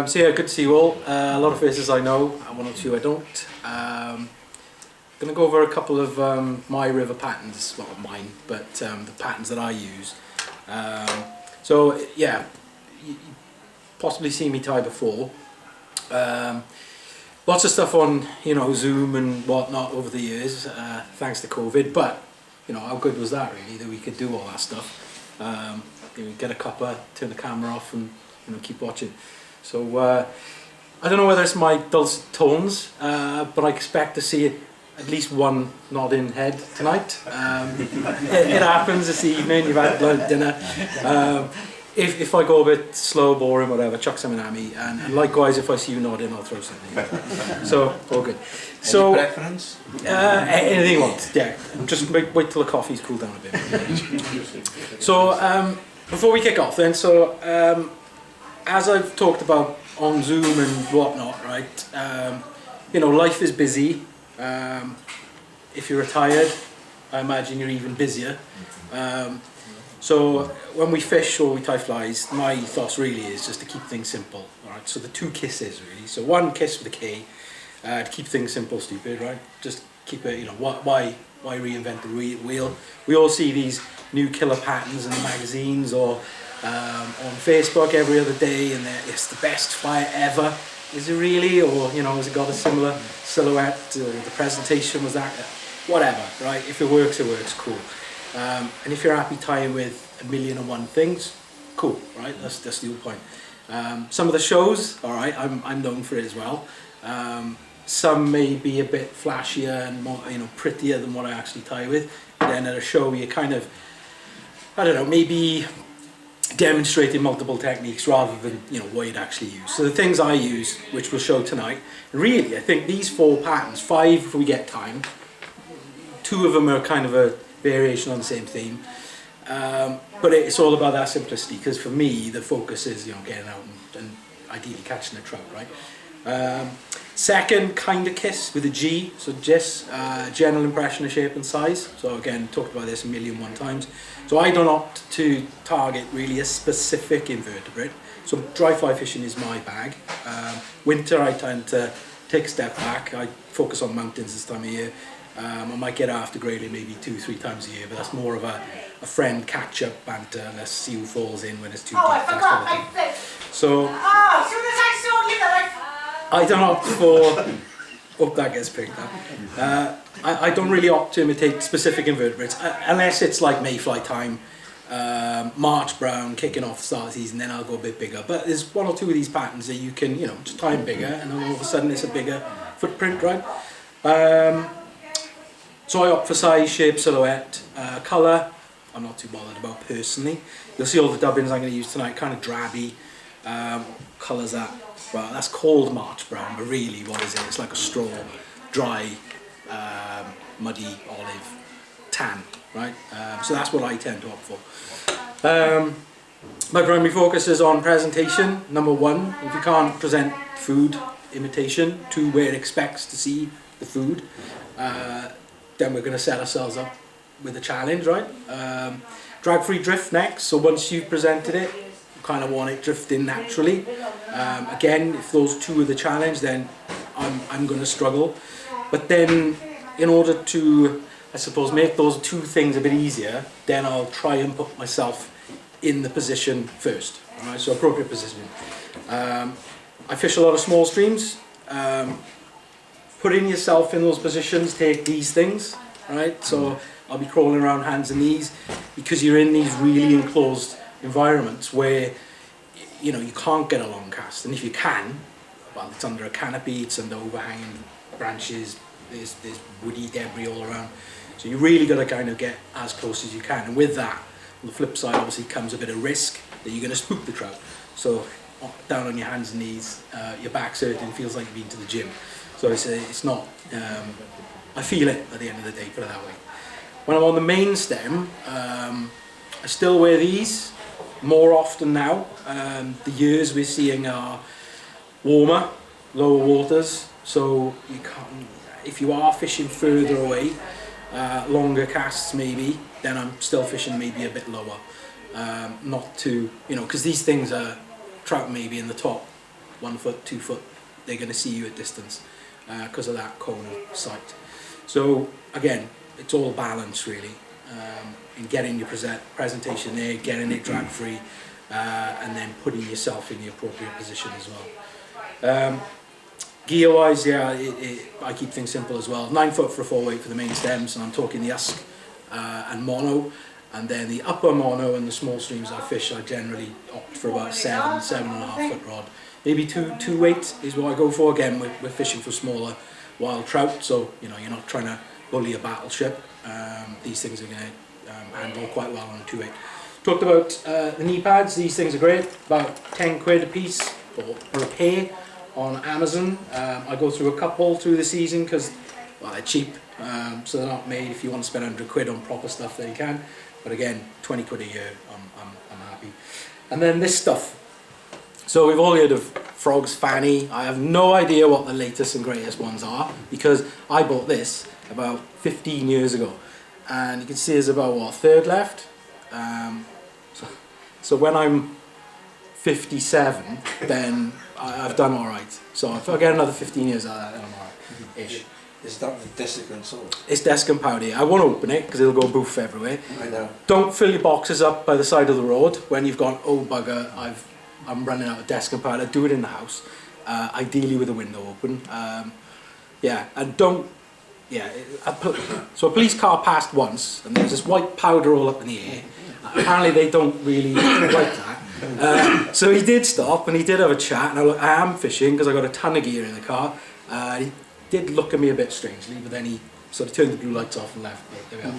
So yeah, good to see you all. A lot of faces I know, one or two I don't. Going to go over a couple of my river patterns, well, not mine, but the patterns that I use. So yeah, you possibly seen me tie before. Lots of stuff on, Zoom and whatnot over the years, thanks to COVID. But how good was that really, that we could do all that stuff? Get a cuppa, turn the camera off, and keep watching. So I don't know whether it's my dulcet tones, but I expect to see at least one nodding head tonight. It happens this evening. You've had dinner. If I go a bit slow, boring, whatever, chuck something at me, and likewise if I see you nodding, I'll throw something. So all good. So any preference? Anything you want. Yeah. Just wait till the coffee's cooled down a bit. So before we kick off, then, as I've talked about on Zoom and whatnot, right? Life is busy. If you're retired, I imagine you're even busier. So when we fish or we tie flies, my ethos really is just to keep things simple. All right. So the two kisses really. So one kiss with a K, to keep things simple, stupid, right? Just keep it. Why reinvent the wheel? We all see these new killer patterns in the magazines or on Facebook every other day, and it's the best fly ever. Is it really? Or has it got a similar silhouette? The presentation was that, whatever, right? If it works, cool. And if you're happy tying with 1,000,001 things, cool, right? That's the whole point. Some of the shows, all right, I'm known for it as well. Some may be a bit flashier and more, prettier than what I actually tie with. Then at a show, you kind of, I don't know, maybe demonstrating multiple techniques rather than what you'd actually use. So the things I use, which we'll show tonight, really I think these 4 patterns, 5 if we get time, 2 of them are kind of a variation on the same theme, but it's all about that simplicity, because for me the focus is getting out and ideally catching a trout, right? Second, kind of kiss with a G, so just general impression of shape and size. So again, talked about this 1,000,001 times. So I don't opt to target really a specific invertebrate. So dry fly fishing is my bag. Winter I tend to take a step back. I focus on mountains this time of year. I might get after grayling maybe 2-3 times a year, but that's more of a friend catch-up banter. Let's see who falls in when it's too deep. I forgot. So as soon as I saw you, I don't opt for. Hope that gets picked up. I don't really opt to imitate specific invertebrates unless it's like mayfly time, March brown kicking off the start of the season. Then I'll go a bit bigger. But there's 1 or 2 of these patterns that you can just tie them bigger, and then all of a sudden it's a bigger footprint, right? So I opt for size, shape, silhouette, colour. I'm not too bothered about personally. You'll see all the dubbings I'm going to use tonight, kind of drabby. Colours that. Well, that's called March brown, but really, what is it? It's like a straw, dry, muddy olive tan, right? So that's what I tend to opt for. My primary focus is on presentation. Number 1, if you can't present food, imitation. 2, where it expects to see the food. Then we're going to set ourselves up with a challenge, right? Drag-free drift next. So once you've presented it, kind of want it drifting naturally. Again, if those 2 are the challenge, then I'm going to struggle. But then, in order to, I suppose, make those 2 things a bit easier, then I'll try and put myself in the position first. All right, so appropriate positioning. I fish a lot of small streams. Putting yourself in those positions, take these things, right? So I'll be crawling around hands and knees, because you're in these really enclosed environments where you can't get a long cast, and if you can, well, it's under a canopy, it's under overhanging branches, there's woody debris all around, so you really got to kind of get as close as you can. And with that, on the flip side, obviously comes a bit of risk that you're going to spook the trout. So down on your hands and knees, your back's hurting, feels like you've been to the gym. So it's not, I feel it at the end of the day, put it that way. When I'm on the main stem, I still wear these more often now. The years we're seeing are warmer, lower waters, so you can't, if you are fishing further away, longer casts maybe, then I'm still fishing maybe a bit lower. Not to, because these things are trout maybe in the top 1 foot, 2 foot, they're going to see you at distance because of that cone of sight. So again, it's all balance really, in getting your presentation there, getting it drag free, and then putting yourself in the appropriate position as well. Gear wise, yeah, I keep things simple as well. 9 foot for a 4-weight for the main stems, and I'm talking the Usk and mono, and then the upper mono and the small streams I fish, I generally opt for about 7.5 foot rod. Maybe 2 weight is what I go for. Again, we're fishing for smaller wild trout, so you know, you're not trying to bully a battleship. These things are going to handle quite well on a 2-weight. Talked about the knee pads. These things are great, about 10 quid a piece or a pair on Amazon. I go through a couple through the season because, well, they're cheap, so they're not made. If you want to spend 100 quid on proper stuff, then you can. But again, 20 quid a year, I'm happy. And then this stuff. So we've all heard of Frog's Fanny. I have no idea what the latest and greatest ones are because I bought this about 15 years ago. And you can see there's about, what, a third left? So when I'm 57, then I've done all right. So if I get another 15 years out of that, then I'm all right-ish. Is that the desiccant salt? It's desiccant powder. I won't open it because it'll go boof everywhere. I know. Don't fill your boxes up by the side of the road when you've gone, oh bugger, I'm running out of desiccant powder. Do it in the house, ideally with the window open. Yeah, and don't. Yeah, so a police car passed once, and there was this white powder all up in the air. Apparently they don't really like that. So he did stop and he did have a chat, and I am fishing because I got a ton of gear in the car. He did look at me a bit strangely, but then he sort of turned the blue lights off and left. But there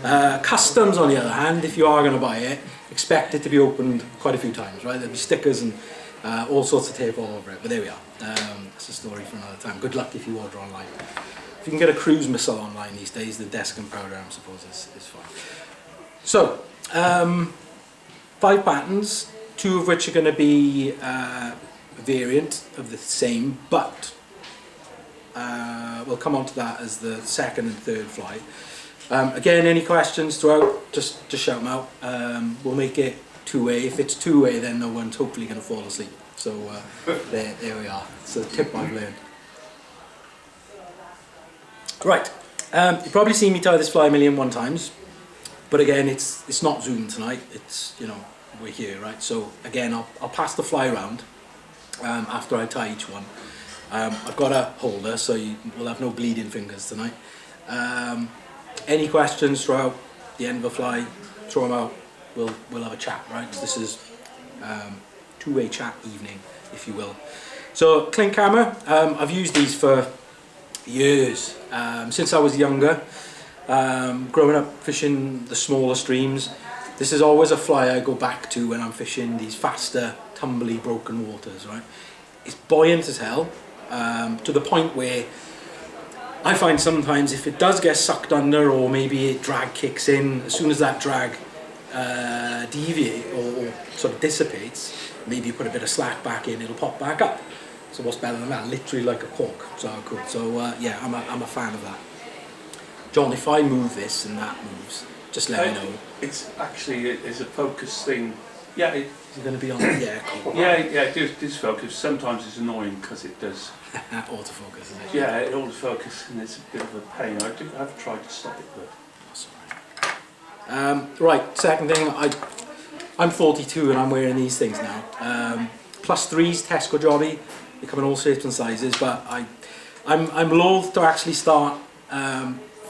we are. Customs, on the other hand, if you are going to buy it, expect it to be opened quite a few times, right? There'll be stickers and all sorts of tape all over it, but there we are. That's a story for another time. Good luck if you order online. If you can get a cruise missile online these days, the desiccant powder, I suppose, is fine. So, 5 patterns, 2 of which are going to be a variant of the same, but we'll come on to that as the second and third fly. Again, any questions throughout, just shout them out. We'll make it 2-way. If it's 2-way, then no one's hopefully going to fall asleep. So there we are. It's a tip I've learned. Right, you've probably seen me tie this fly 1,000,001 times, but again, it's not Zoom tonight. It's, you know, we're here, right? So again, I'll pass the fly around after I tie each one. I've got a holder, so we'll have no bleeding fingers tonight. Any questions throughout the end of the fly, throw them out. We'll have a chat, right? 'Cause this is 2-way chat evening, if you will. So clink hammer, I've used these for years, since I was younger. Growing up fishing the smaller streams, this is always a fly I go back to when I'm fishing these faster, tumbly, broken waters, right? It's buoyant as hell, to the point where I find sometimes if it does get sucked under, or maybe a drag kicks in, as soon as that drag deviates or sort of dissipates, maybe you put a bit of slack back in, it'll pop back up. So what's better than that? Literally like a cork. So cool. So yeah, I'm a fan of that. John, if I move this and that moves, just let me know. It's actually it's a focus thing. Yeah, Is it going to be on? Yeah, cool. yeah, it does focus. Sometimes it's annoying because it does. Autofocus, isn't it? Yeah, it autofocus and it's a bit of a pain. I've tried to stop it, but That's all right. Right, second thing, I'm 42 and I'm wearing these things now. +3s Tesco Jobby. They come in all shapes and sizes, but I'm loath to actually start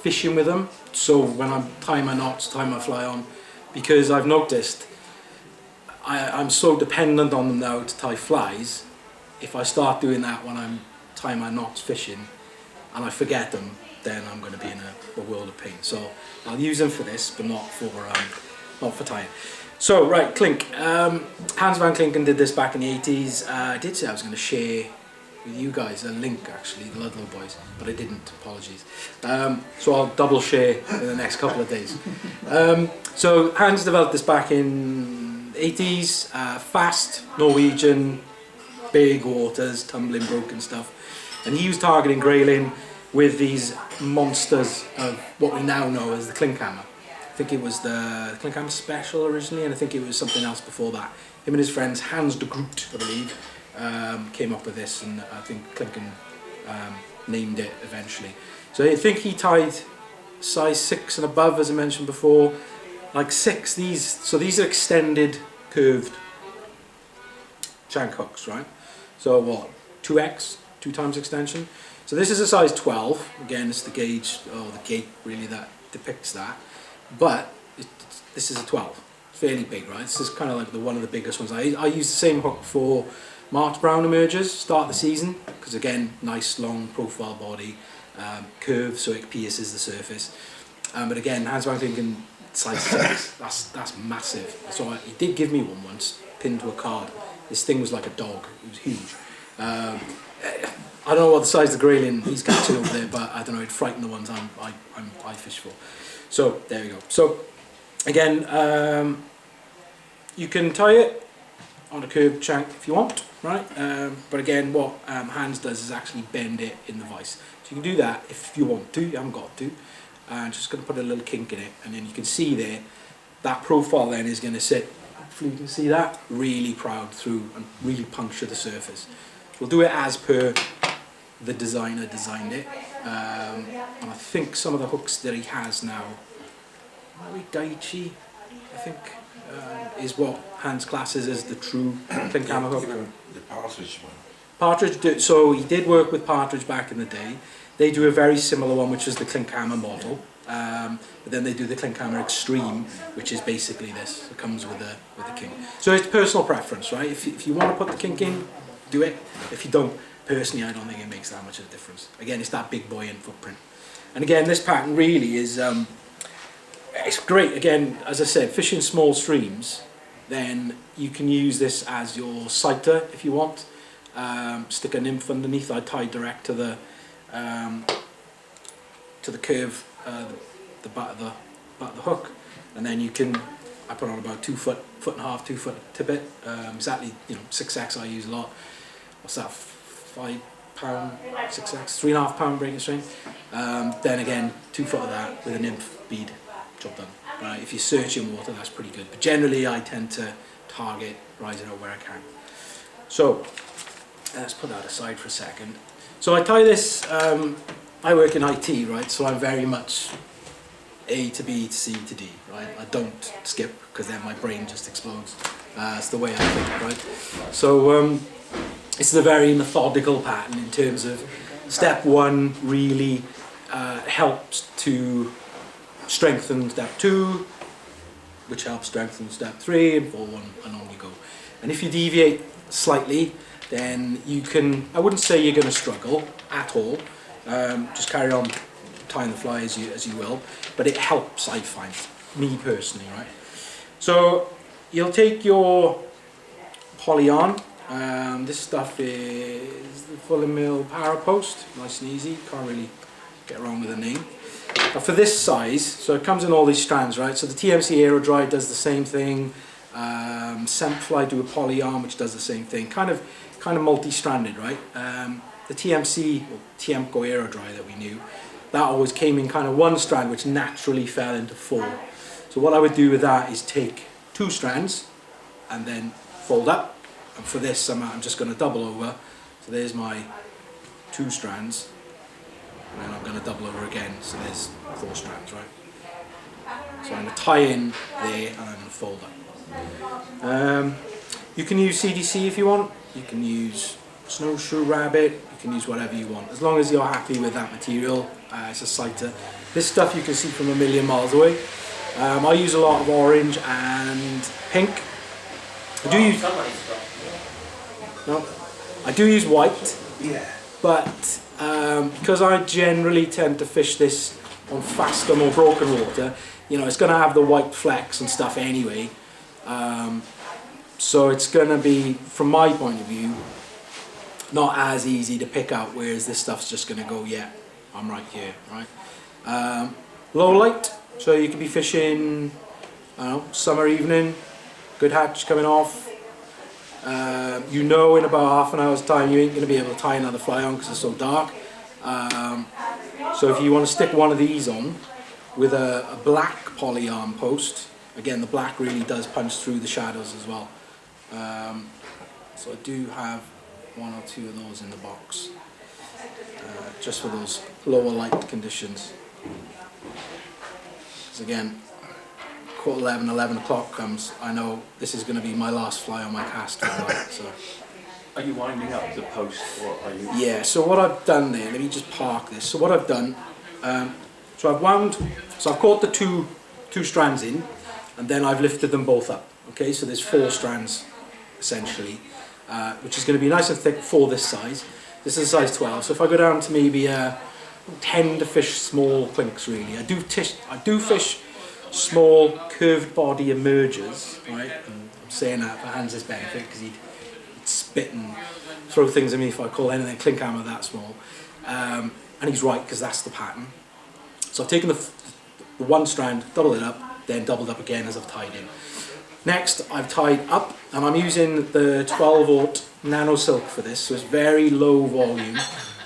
fishing with them. So when I'm tying my knots, tying my fly on, because I've noticed I'm so dependent on them now to tie flies. If I start doing that when I'm tying my knots fishing and I forget them, then I'm going to be in a world of pain. So I'll use them for this, but not for tying. So right, clink. Hans van Klinken did this back in the 80s. I did say I was going to share with you guys a link, actually, the Ludlow boys, but I didn't. Apologies. So I'll double share in the next couple of days. So Hans developed this back in the 80s. Fast Norwegian, big waters, tumbling, broken stuff, and he was targeting grayling with these monsters of what we now know as the clink hammer. I think it was the Klinkhammer Special originally, and I think it was something else before that. Him and his friends, Hans de Groot, I believe, came up with this, and I think Clinton named it eventually. So I think he tied size 6 and above, as I mentioned before, like 6. These are extended curved shank hooks, right? So what, 2x, 2 times extension. So this is a size 12. Again, it's the gauge or the gate really that depicts that. But this is a 12. It's fairly big, right? This is kind of like one of the biggest ones. I use the same hook for March Brown emergers, start the season, because again, nice long profile body, curved so it pierces the surface. But again, Hans van Klinken size 6, that's massive. So he did give me one once, pinned to a card. This thing was like a dog, it was huge. I don't know what the size of the grayling he's catching over there, but I don't know, it'd frighten the ones I fish for. So there we go. So again, you can tie it on a curved shank if you want, right? But again, what Hans does is actually bend it in the vise. So you can do that if you want to, you haven't got to. Just going to put a little kink in it, and then you can see there, that profile then is going to sit, hopefully you can see that, really proud through and really puncture the surface. We'll do it as per the designer designed it. And I think some of the hooks that he has now, Daiichi, I think, is what Hans classes as the true Klinkhammer hook. Even the Partridge one. Partridge, so he did work with Partridge back in the day. They do a very similar one, which is the Klinkhammer model. But then they do the Klinkhammer Extreme, which is basically this. It comes with a kink. So it's personal preference, right? If you want to put the kink in, do it. If you don't, personally, I don't think it makes that much of a difference. Again, it's that big boy in footprint. And again, this pattern really is, it's great. Again, as I said, fishing small streams, then you can use this as your sighter if you want. Stick a nymph underneath. I tie direct to the curve, the butt of the hook, and then you can. I put on about 2 foot, 1.5 2 foot tippet. Exactly, 6x I use a lot. What's that? 5 pound 6x, 3.5 pound breaking string. Then again, 2 foot of that with a nymph bead. Job done. Right, if you're searching water, that's pretty good. But generally, I tend to target rising out where I can. So let's put that aside for a second. So I tie this. I work in IT, right? So I'm very much A to B to C to D, right? I don't skip because then my brain just explodes. It's the way I think, right? So it's a very methodical pattern in terms of step 1 really helps to strengthen step 2, which helps strengthen step 3, and 4, and on you go. And if you deviate slightly, then you can, I wouldn't say you're going to struggle at all. Just carry on tying the fly as you will, but it helps, I find, me personally, right? So you'll take your polyarn. This stuff is the Fuller Mill Parapost, nice and easy, can't really get wrong with the name. But for this size, so it comes in all these strands, right? So the TMC Aerodry does the same thing. Sempfly do a polyarn which does the same thing, kind of multi-stranded, right? The TMC, or Tiemco Aerodry that we knew, that always came in kind of 1 strand which naturally fell into 4. So what I would do with that is take 2 strands and then fold up. And for this I'm just going to double over. So there's my 2 strands. And then I'm going to double over again, so there's 4 strands, right? So I'm going to tie in there and I'm going to fold up. You can use CDC if you want, you can use snowshoe rabbit, you can use whatever you want, as long as you're happy with that material. It's a sighter. This stuff you can see from a million miles away. I use a lot of orange and pink. I do use white, but because I generally tend to fish this on faster, more broken water, it's going to have the white flecks and stuff anyway. So it's going to be, from my point of view, not as easy to pick out, whereas this stuff's just going to go, yeah, I'm right here, right? Low light, so you can be fishing, I don't know, summer evening, good hatch coming off. In about half an hour's time you ain't going to be able to tie another fly on because it's so dark. So if you want to stick one of these on with a black polyarn post, again the black really does punch through the shadows as well. So I do have one or two of those in the box, just for those lower light conditions. Because again, 11:15, 11 o'clock comes, I know this is going to be my last fly on my cast for the night. So. Are you winding up the post, or are you? Yeah, so what I've done there, let me just park this. So what I've done, so I've caught the two strands in, and then I've lifted them both up. Okay, so there's 4 strands, essentially, which is going to be nice and thick for this size. This is a size 12, so if I go down to maybe 10 to fish small quinks, really. I do fish small curved body emergers, right? And I'm saying that for Hans' benefit, because he'd spit and throw things at me if I call anything clink hammer that small. And he's right, because that's the pattern. So I've taken the one strand, doubled it up, then doubled up again as I've tied in. Next, I've tied up, and I'm using the 12-aught nano silk for this, so it's very low volume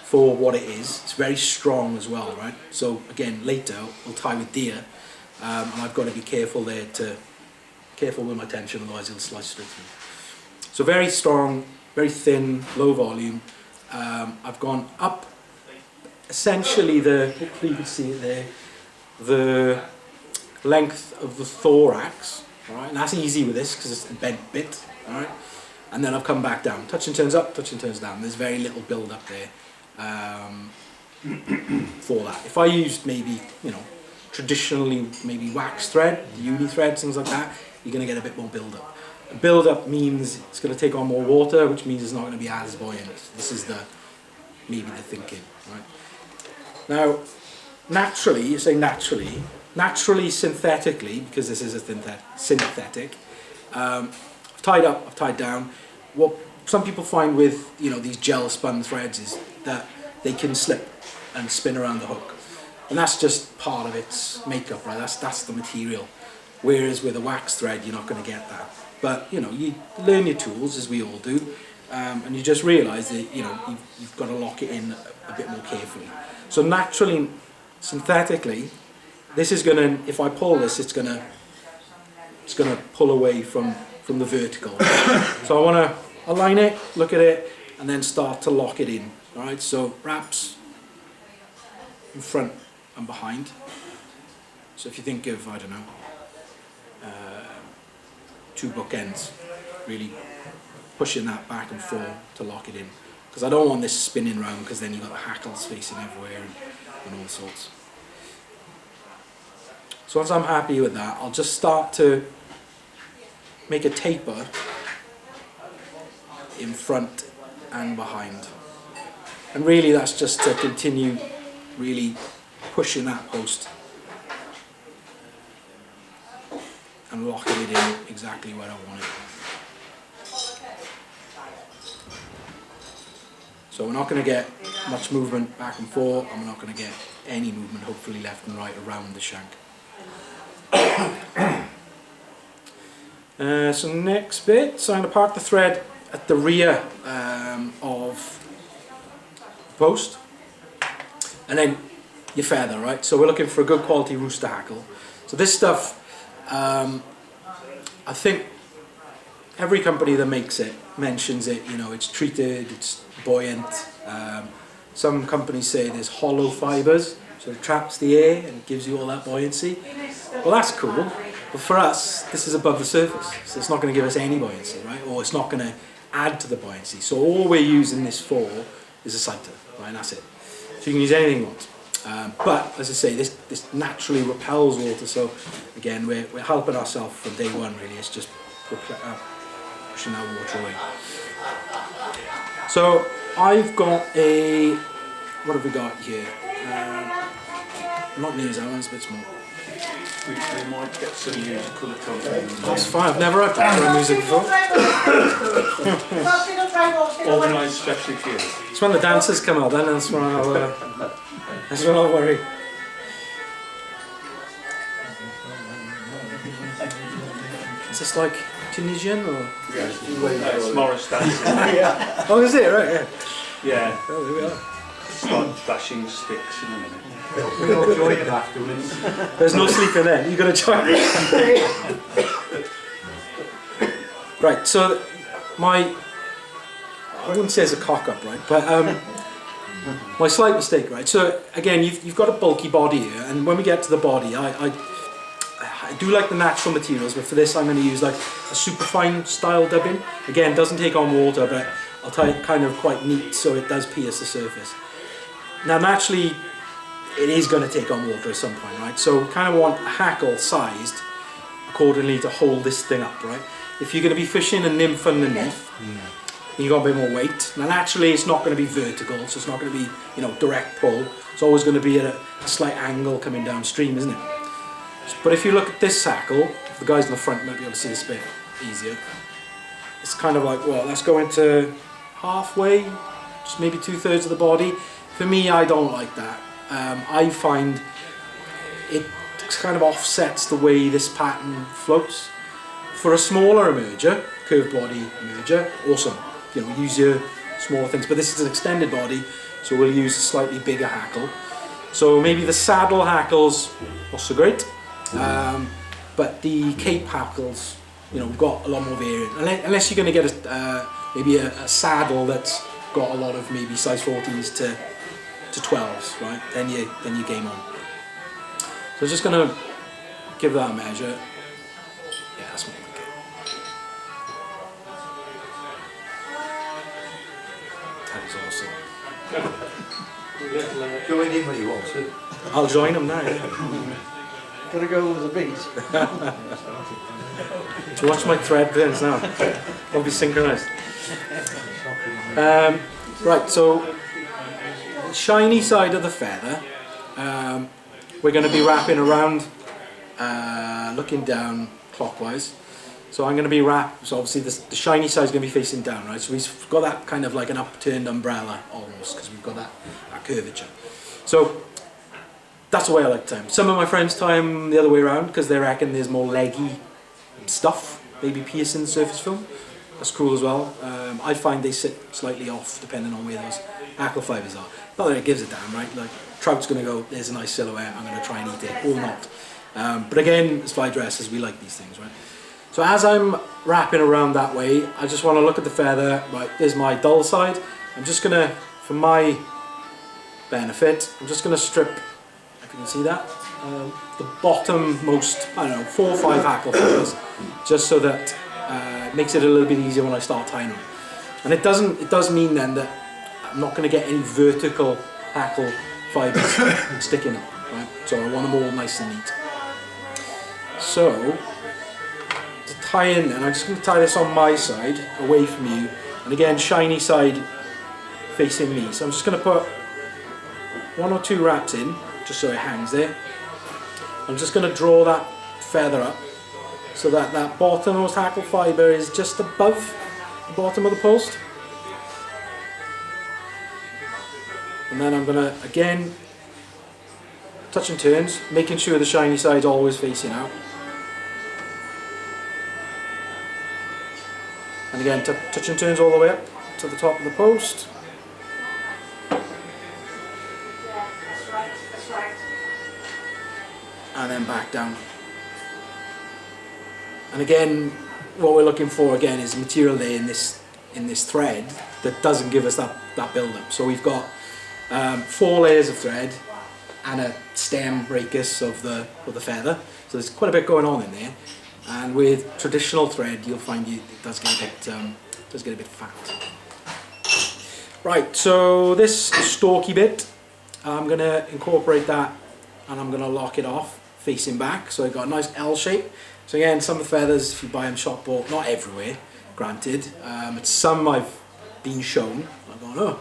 for what it is. It's very strong as well, right? So again, later we'll tie with deer, and I've got to be careful there, careful with my tension, otherwise it'll slice straight through. So very strong, very thin, low volume. I've gone up, essentially hopefully you can see it there, the length of the thorax. All right, and that's easy with this because it's a bent bit. All right, and then I've come back down. Touch and turns up, touch and turns down. There's very little build up there for that. If I used maybe, traditionally maybe wax thread, uni thread, things like that, you're going to get a bit more build up. Build up means it's going to take on more water, which means it's not going to be as buoyant. This is maybe the thinking. Right. Now, naturally, you say naturally, synthetically, because this is a synthetic, I've tied up, I've tied down. What some people find with these gel spun threads is that they can slip and spin around the hook, and that's just part of its makeup, right? That's the material. Whereas with a wax thread, you're not going to get that. But you learn your tools, as we all do, and you just realise that you've got to lock it in a bit more carefully. So naturally, synthetically, this is going to, if I pull this, it's going to pull away from the vertical. So I want to align it, look at it, and then start to lock it in. All right, so wraps in front and behind. So if you think of, I don't know, 2 bookends, really pushing that back and forth to lock it in. Because I don't want this spinning round, because then you've got the hackles facing everywhere and all sorts. So once I'm happy with that, I'll just start to make a taper in front and behind. And really that's just to continue really pushing that post and locking it in exactly where I want it. So we're not going to get much movement back and forth, and we're not going to get any movement, hopefully left and right, around the shank. So next bit, so I'm going to park the thread at the rear of the post, and then your feather, right? So we're looking for a good quality rooster hackle. So this stuff, I think every company that makes it mentions it, it's treated, it's buoyant. Some companies say there's hollow fibres, so it traps the air and gives you all that buoyancy. Well, that's cool, but for us, this is above the surface, so it's not going to give us any buoyancy, right? Or it's not going to add to the buoyancy. So all we're using this for is a sighter, right? And that's it. So you can use anything you want. But as I say, this naturally repels water. So again, we're helping ourselves from day one. Really, it's just pushing that water away. So I've got what have we got here? Not near as that one's a bit small. We might get some musical accompaniment. That's fine. I've never had that music before. Organised especially for you. It's when the dancers come out. Then that's when I'll worry. Is this like Tunisian or? Yeah, it's Morris dancing. Yeah. Oh, is it? Right, yeah. Yeah. Oh, there we are. Start bashing sticks in a minute. We all join it afterwards. There's no sleeping then. You've got to join. Right, so I wouldn't say it's a cock up, right? But my slight mistake, right? So again, you've got a bulky body here, and when we get to the body, I do like the natural materials, but for this I'm going to use like a superfine style dubbing. Again, doesn't take on water, but I'll tie it kind of quite neat so it does pierce the surface. Now naturally, it is going to take on water at some point, right? So kind of want a hackle sized accordingly to hold this thing up, right? If you're going to be fishing a nymph underneath, you got a bit more weight. Now naturally it's not going to be vertical, so it's not going to be, you know, direct pull. It's always going to be at a slight angle coming downstream, isn't it? But if you look at this hackle, the guys in the front might be able to see this a bit easier. It's kind of like, well, let's go into halfway, just maybe 2/3 of the body. For me, I don't like that. I find it kind of offsets the way this pattern floats. For a smaller emerger, curved body emerger, awesome. You know, use your smaller things, but this is an extended body, so we'll use a slightly bigger hackle. So maybe the saddle hackles not so great, but the cape hackles, you know, we've got a lot more variant. Unless you're going to get maybe a saddle that's got a lot of maybe size 14s to 12s, right? Then you game on. So I'm just going to give that a measure. Yeah, that's more like it. That is awesome. Join in when you want to. I'll join them now. Yeah. Gotta go with the beat. To watch my thread burns now. I'll be synchronized. Right, so the shiny side of the feather, we're going to be wrapping around, looking down clockwise. So I'm going to be so obviously the shiny side is going to be facing down, right? So we've got that kind of like an upturned umbrella almost, because we've got that curvature. So that's the way I like to tie them. Some of my friends tie them the other way around because they reckon there's more leggy stuff, maybe piercing the surface film. That's cool as well. I find they sit slightly off depending on where those hackle fibres are. Not that it gives a damn, right? Like, trout's going to go, there's a nice silhouette, I'm going to try and eat it, or not. But again, as fly dressers, we like these things, right? So as I'm wrapping around that way, I just want to look at the feather. Right, there's my dull side. I'm just going to, for my benefit, I'm just going to strip, if you can see that, the bottom most, I don't know, 4 or 5 hackle fibres, just so that it makes it a little bit easier when I start tying them. And it does mean then that I'm not going to get any vertical hackle fibres sticking up, right? So I want them all nice and neat. So to tie in then, I'm just going to tie this on my side, away from you, and again shiny side facing me. So I'm just going to put 1 or 2 wraps in, just so it hangs there. I'm just going to draw that feather up so that that bottommost hackle fibre is just above the bottom of the post. And then I'm going to, again, touch and turns, making sure the shiny side's always facing out. And again, touch and turns all the way up to the top of the post. And then back down. And again, what we're looking for again is material there in this thread that doesn't give us that build-up. So we've got 4 layers of thread and a stem rachis of the feather. So there's quite a bit going on in there. And with traditional thread, you'll find it does get a bit fat. Right, so this stalky bit, I'm going to incorporate that, and I'm going to lock it off facing back. So I've got a nice L shape. So again, some of the feathers, if you buy them shop bought, not everywhere, granted. But some I've been shown. I've gone, oh,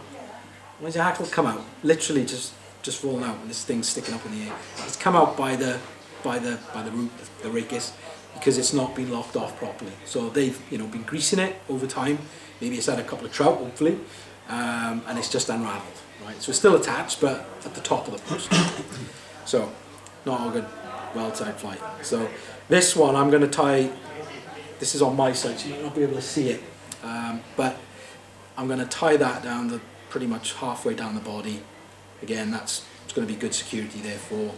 when's your hackle come out? Literally just fallen out, and this thing's sticking up in the air. It's come out by the root, the rachis, because it's not been locked off properly. So they've been greasing it over time. Maybe it's had a couple of trout, hopefully, and it's just unraveled. Right, so it's still attached, but at the top of the post. So not a good, well-tied fly. So this one I'm going to tie. This is on my side, so you'll not be able to see it. But I'm going to tie that down pretty much halfway down the body. Again, it's going to be good security there for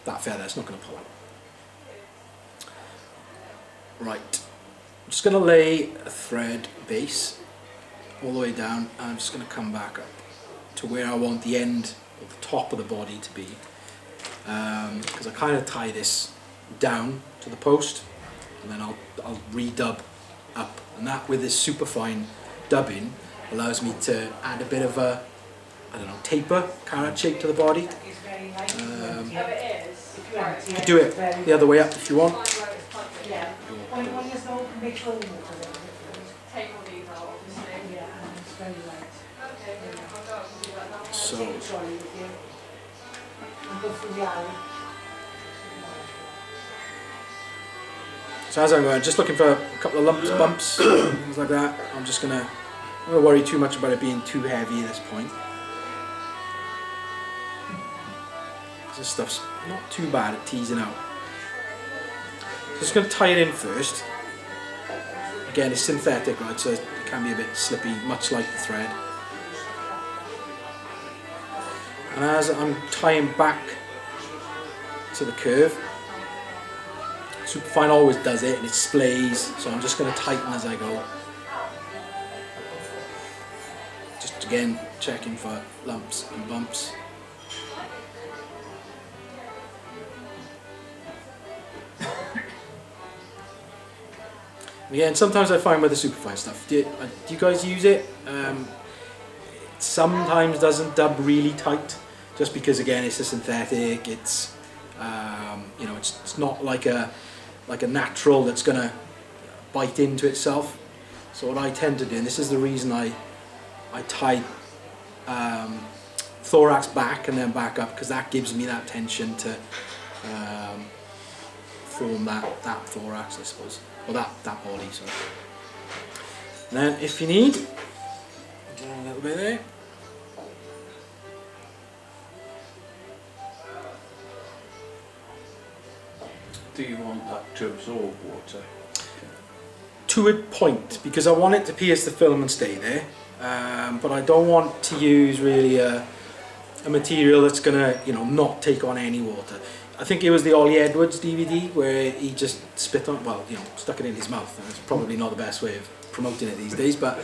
that feather. It's not going to pull out. Right, I'm just going to lay a thread base all the way down, and I'm just going to come back up to where I want the end or the top of the body to be, because I kind of tie this down to the post, and then I'll redub up, and that with this super fine dubbing allows me to add a bit of a, I don't know, taper, carrot shape to the body. You could do it the other way up if you want. Yeah. When you smoke, make sure you take all these out, obviously. Yeah, and it's very light. Okay, I'll go up and do that now. So, Take the trolley with you. And go through the alley. so as I'm going, just looking for a couple of lumps, bumps, things like that. I'm just gonna, I don't worry too much about it being too heavy at this point. This stuff's not too bad at teasing out. So just going to tie it in first. Again, it's synthetic, right, so it can be a bit slippy, much like the thread. And as I'm tying back to the curve, Superfine always does it and it splays, so I'm just going to tighten as I go. Just again, checking for lumps and bumps. Again, sometimes I find with the superfine stuff, do you guys use it? It sometimes doesn't dub really tight, just because again it's a synthetic. It's you know, it's not like a natural that's gonna bite into itself. So what I tend to do, and this is the reason I tie thorax back and then back up, because that gives me that tension to form that thorax, I suppose. Or that body, sorry. And then if you need, a little bit there. Do you want that to absorb water? To a point, because I want it to pierce the film and stay there. But I don't want to use really a material that's gonna, you know, not take on any water. I think it was the Ollie Edwards DVD where he just spit on, well, you know, stuck it in his mouth. And it's probably not the best way of promoting it these days, but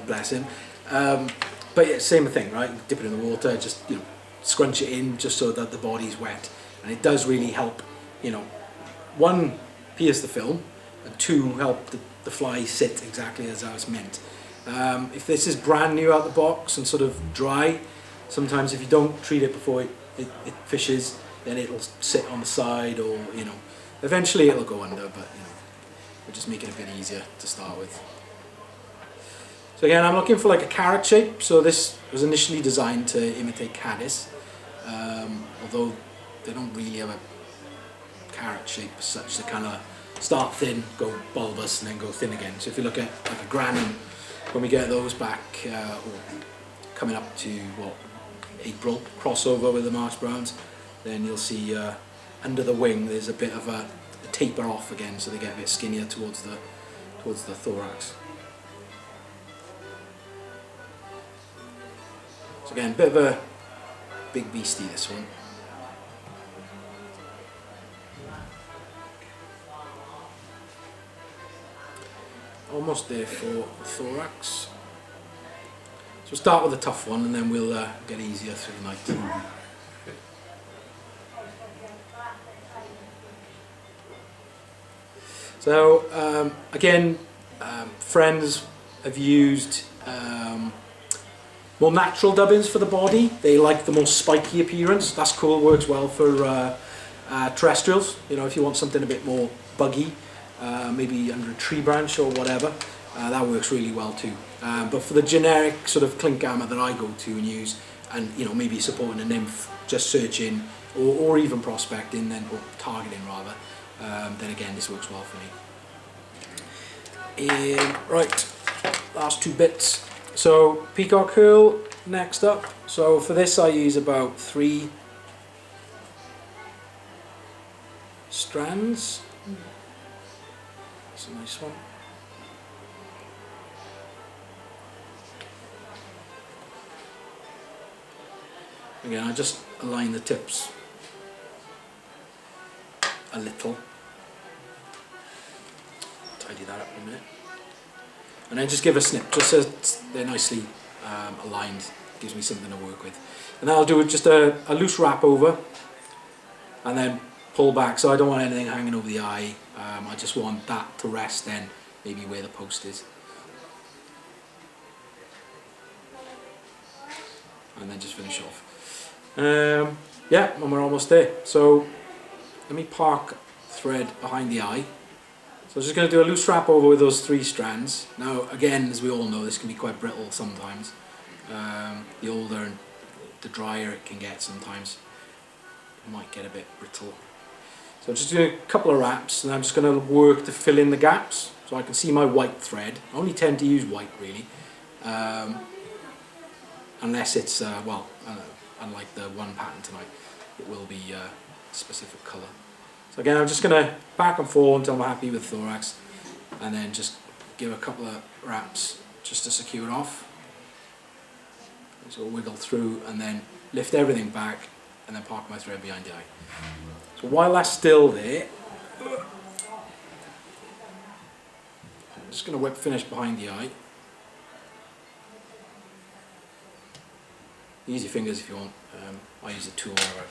bless him. But yeah, same thing, right? Dip it in the water, just, you know, scrunch it in just so that the body's wet, and it does really help, you know, one, pierce the film, and two, help the fly sit exactly as I was meant. If this is brand new out the box and sort of dry, sometimes if you don't treat it before it fishes, then it'll sit on the side, or, you know, eventually it'll go under, but, you know, we're just making it a bit easier to start with. So again, I'm looking for like a carrot shape. So this was initially designed to imitate caddis, although they don't really have a carrot shape as such. They kind of start thin, go bulbous, and then go thin again. So if you look at like a granny, when we get those back, or coming up to what, April, crossover with the Marsh Browns, then you'll see under the wing there's a bit of a taper off again, so they get a bit skinnier towards the thorax. So again, a bit of a big beastie, this one. Almost there for the thorax. So we'll start with the tough one, and then we'll get easier through the night. So again, friends have used more natural dubbings for the body. They like the more spiky appearance. That's cool, works well for terrestrials. You know, if you want something a bit more buggy, maybe under a tree branch or whatever, that works really well too. But for the generic sort of clink gamma that I go to and use, and, you know, maybe supporting a nymph, just searching, or even prospecting, then, or targeting rather, then again this works well for me. Right, last two bits. So peacock herl next up. So for this I use about 3 strands. That's a nice one. Again, I just align the tips a little. Tidy that up in a minute. and then just give a snip, just so they're nicely aligned. Gives me something to work with. And then I'll do just a loose wrap over, and then pull back, so I don't want anything hanging over the eye. I just want that to rest then, maybe where the post is. And then just finish off. Yeah, and we're almost there. So let me park thread behind the eye. So I'm just going to do a loose wrap over with those 3 strands. Now again, as we all know, this can be quite brittle sometimes. The older and the drier it can get sometimes, it might get a bit brittle. So I'm just doing a couple of wraps, and I'm just going to work to fill in the gaps so I can see my white thread. I only tend to use white really, unless it's, well, unlike the one pattern tonight, it will be a specific colour. So again, I'm just going to back and forth until I'm happy with thorax, and then just give a couple of wraps just to secure it off. So I'll wiggle through and then lift everything back and then park my thread behind the eye. So while that's still there, I'm just going to whip finish behind the eye. Use your fingers if you want. I use a tool wherever I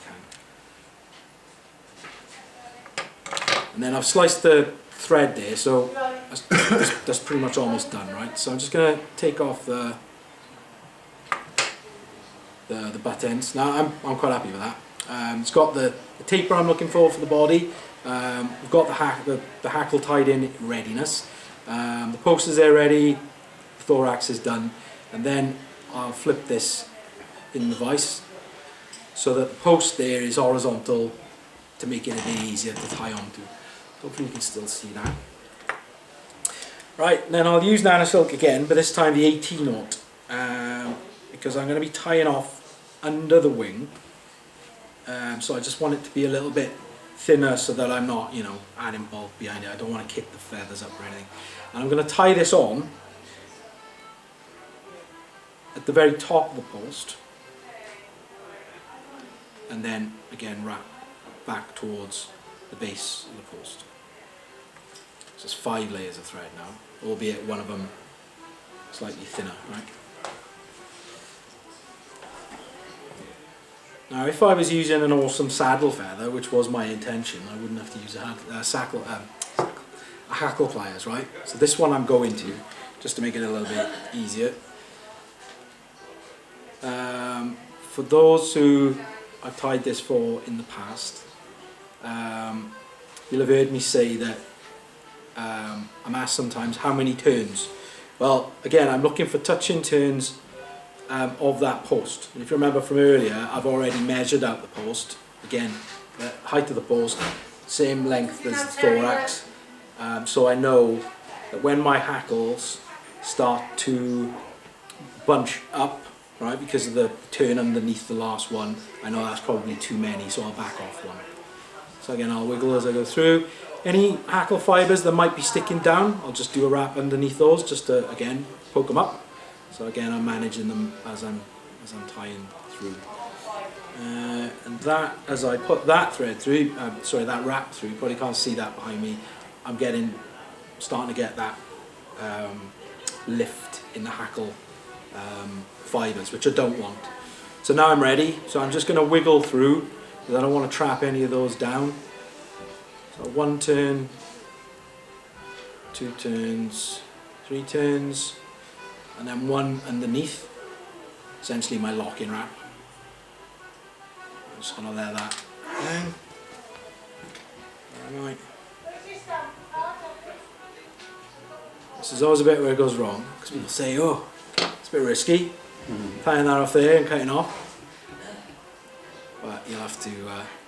can. And then I've sliced the thread there, so that's pretty much almost done, right? So I'm just going to take off the butt ends. Now I'm quite happy with that. It's got the taper I'm looking for the body. We've got the hackle tied in readiness. The post is there ready. The thorax is done, and then I'll flip this in the vise so that the post there is horizontal to make it a bit easier to tie onto. Hopefully you can still see that. Right, then I'll use Nano Silk again, but this time the 18/0, because I'm going to be tying off under the wing. So I just want it to be a little bit thinner so that I'm not, you know, adding bulk behind it. I don't want to kick the feathers up or anything. And I'm going to tie this on at the very top of the post, and then again wrap back towards the base of the post. So it's 5 layers of thread now, albeit one of them slightly thinner, right? Now if I was using an awesome saddle feather, which was my intention, I wouldn't have to use a hackle pliers, right? So this one I'm going to, just to make it a little bit easier. For those who I've tied this for in the past, you'll have heard me say that I'm asked sometimes how many turns. Well, again, I'm looking for touching turns of that post. And if you remember from earlier, I've already measured out the post. Again, the height of the post, same length as the thorax. So I know that when my hackles start to bunch up, right, because of the turn underneath the last one, I know that's probably too many, so I'll back off one. So again, I'll wiggle as I go through. Any hackle fibres that might be sticking down, I'll just do a wrap underneath those, just to, again, poke them up. So again, I'm managing them as I'm tying through. And that, as I put that thread through, that wrap through, you probably can't see that behind me, I'm starting to get that lift in the hackle fibres, which I don't want. So now I'm ready, so I'm just going to wiggle through, because I don't want to trap any of those down. So 1 turn, 2 turns, 3 turns, and then 1 underneath, essentially my lock-in wrap. I'm just going to let that down. Right. This is always a bit where it goes wrong, because people say, oh, it's a bit risky, tying that off there and cutting off. But you'll have to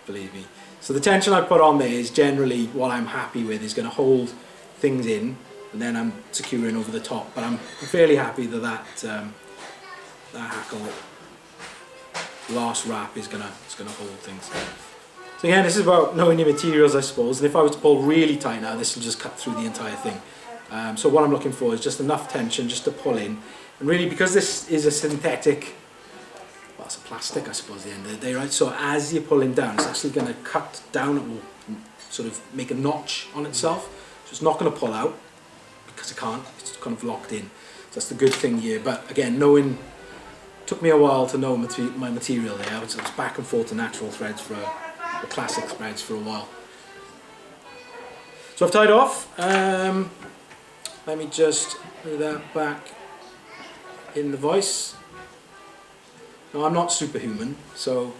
believe me. So the tension I put on there is generally what I'm happy with, is going to hold things in, and then I'm securing over the top. But I'm fairly happy that that hackle last wrap is going to hold things. So again, this is about knowing your materials, I suppose. And if I was to pull really tight now, this will just cut through the entire thing. So what I'm looking for is just enough tension just to pull in. And really, because this is a synthetic, well, it's a plastic, I suppose, at the end of the day, right? So as you're pulling down, it's actually going to cut down, it will sort of make a notch on itself. So it's not going to pull out, because I can't, it's kind of locked in. So that's the good thing here. But again, knowing, took me a while to know my material there. I was back and forth to natural threads the classic threads for a while. So I've tied off. Let me just put that back in the vise. Now I'm not superhuman, so,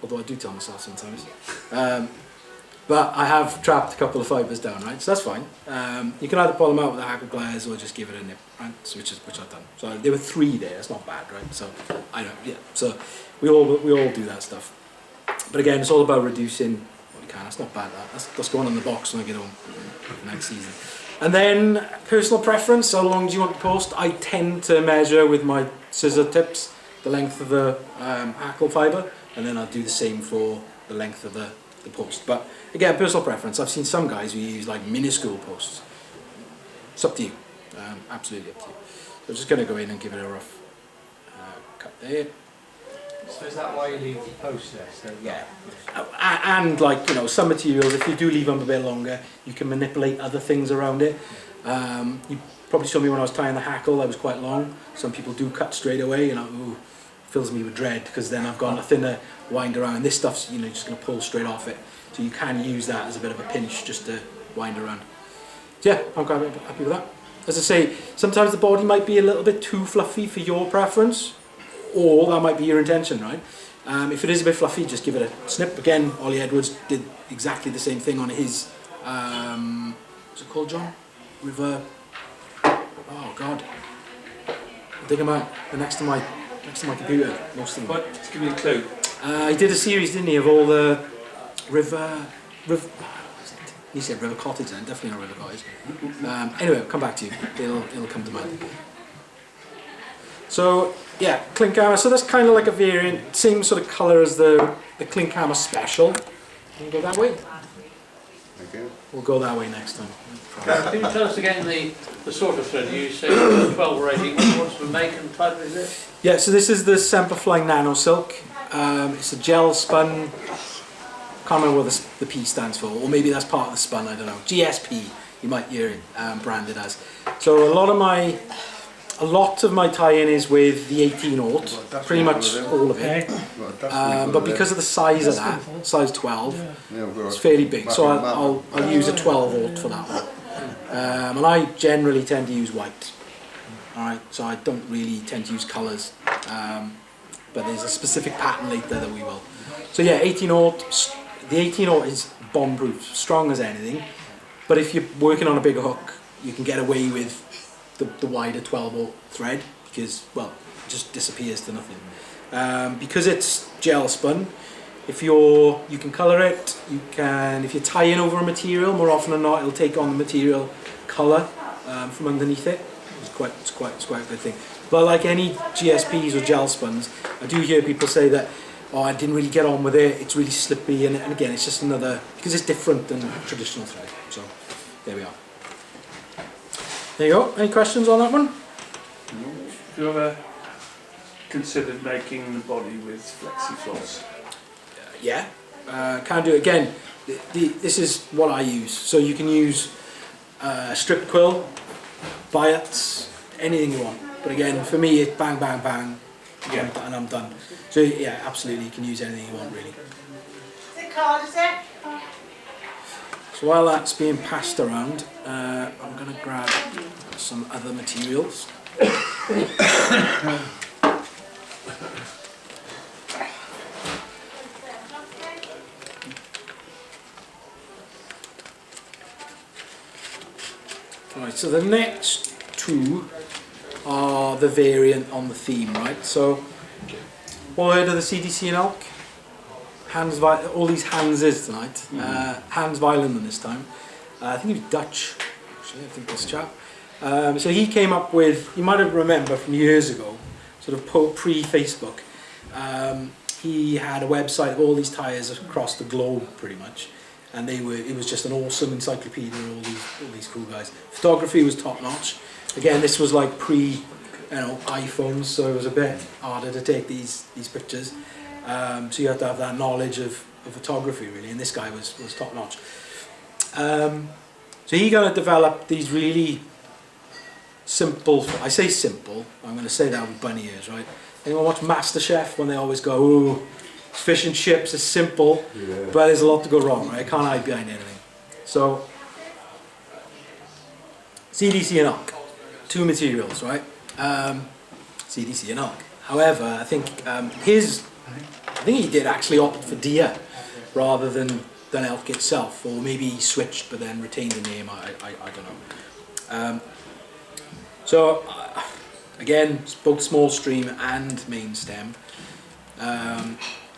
although I do tell myself sometimes. But I have trapped a couple of fibres down, right? So that's fine. You can either pull them out with a hackle pliers or just give it a nip, right? So which I've done. So there were 3 there. It's not bad, right? So I know, yeah. So we all do that stuff. But again, it's all about reducing what you can. That's not bad. That's going on the box when I get home next season. And then personal preference. How long do you want to post? I tend to measure with my scissor tips the length of the hackle fibre, and then I'll do the same for the length of the post. But again, personal preference. I've seen some guys who use like minuscule posts. It's up to you. Absolutely up to you. So I'm just going to go in and give it a rough cut there. So is that why you leave the post there? So Yeah. And like, you know, some materials, if you do leave them a bit longer, you can manipulate other things around it. You probably saw me when I was tying the hackle, that was quite long. Some people do cut straight away, and ooh, fills me with dread, because then I've got nothing to wind around. This stuff's, you know, just going to pull straight off it. So you can use that as a bit of a pinch just to wind around. So yeah, I'm quite happy with that. As I say, sometimes the body might be a little bit too fluffy for your preference, or that might be your intention, right? If it is a bit fluffy, just give it a snip. Again, Ollie Edwards did exactly the same thing on his, what's it called, John? River, oh God. I'll dig them out. They're next to my computer, most of them. What? Just give me a clue. He did a series, didn't he, of all the he said River Cottage then, definitely not River Cottage. Anyway, I'll come back to you. It'll come to mind. So yeah, clink hammer. So that's kind of like a variant, same sort of colour as the clink hammer special. Can we go that way? Thank you. We'll go that way next time. Can you tell us again the sort of thread you say 12 or 18? What's the make and type is it? Yeah, so this is the Semperfly Nano Silk. It's a gel spun. Can't remember what the P stands for, or maybe that's part of the spun. I don't know. GSP, you might hear it branded as. So a lot of my tie-in is with the 18/0, pretty much all of it. But because of the size of that, size 12, it's fairly big. So I'll use a 12/0 for that one. And I generally tend to use white. All right, so I don't really tend to use colours. But there's a specific pattern later that we will. So yeah, 18/0. The 18/0 is bomb-proof, strong as anything. But if you're working on a bigger hook, you can get away with the wider 12/0 thread, because, well, it just disappears to nothing. Because it's gel spun, you can colour it. If you're tying over a material, more often than not, it'll take on the material colour from underneath it. It's quite a good thing. But like any GSPs or gel spuns, I do hear people say that, oh, I didn't really get on with it, it's really slippy, and again, it's just another, because it's different than traditional thread. So there we are. There you go. Any questions on that one? Have you ever considered making the body with flexi floss? Yeah, can do it. Again, this is what I use. So you can use strip quill, biots, anything you want. But again, for me, it's bang, bang, bang, Yeah. and I'm done. So yeah, absolutely, you can use anything you want, really. Is it card, is it? So while that's being passed around, I'm going to grab some other materials. Right, so the next two are the variant on the theme, right? So, all heard of the CDC in Elk? All these Hanses tonight. Hans Weiland this time. I think he was Dutch, actually, I think this chap. So he came up with, you might remember from years ago, sort of pre-Facebook, he had a website of all these tyres across the globe, pretty much. And it was just an awesome encyclopedia of all these cool guys. Photography was top notch. Again, this was like iPhones, so it was a bit harder to take these pictures. So you have to have that knowledge of photography, really, and this guy was top notch. So So he's going to develop these really simple, I say simple, I'm going to say that with bunny ears, right? Anyone watch MasterChef when they always go, oh, fish and chips is simple, but there's a lot to go wrong, right? I can't hide behind anything. So, CDC and Alk, two materials, right? CDC and Alk. However, I think he did actually opt for deer rather than elk itself, or maybe he switched but then retained the name. I don't know. So again, both small stream and main stem.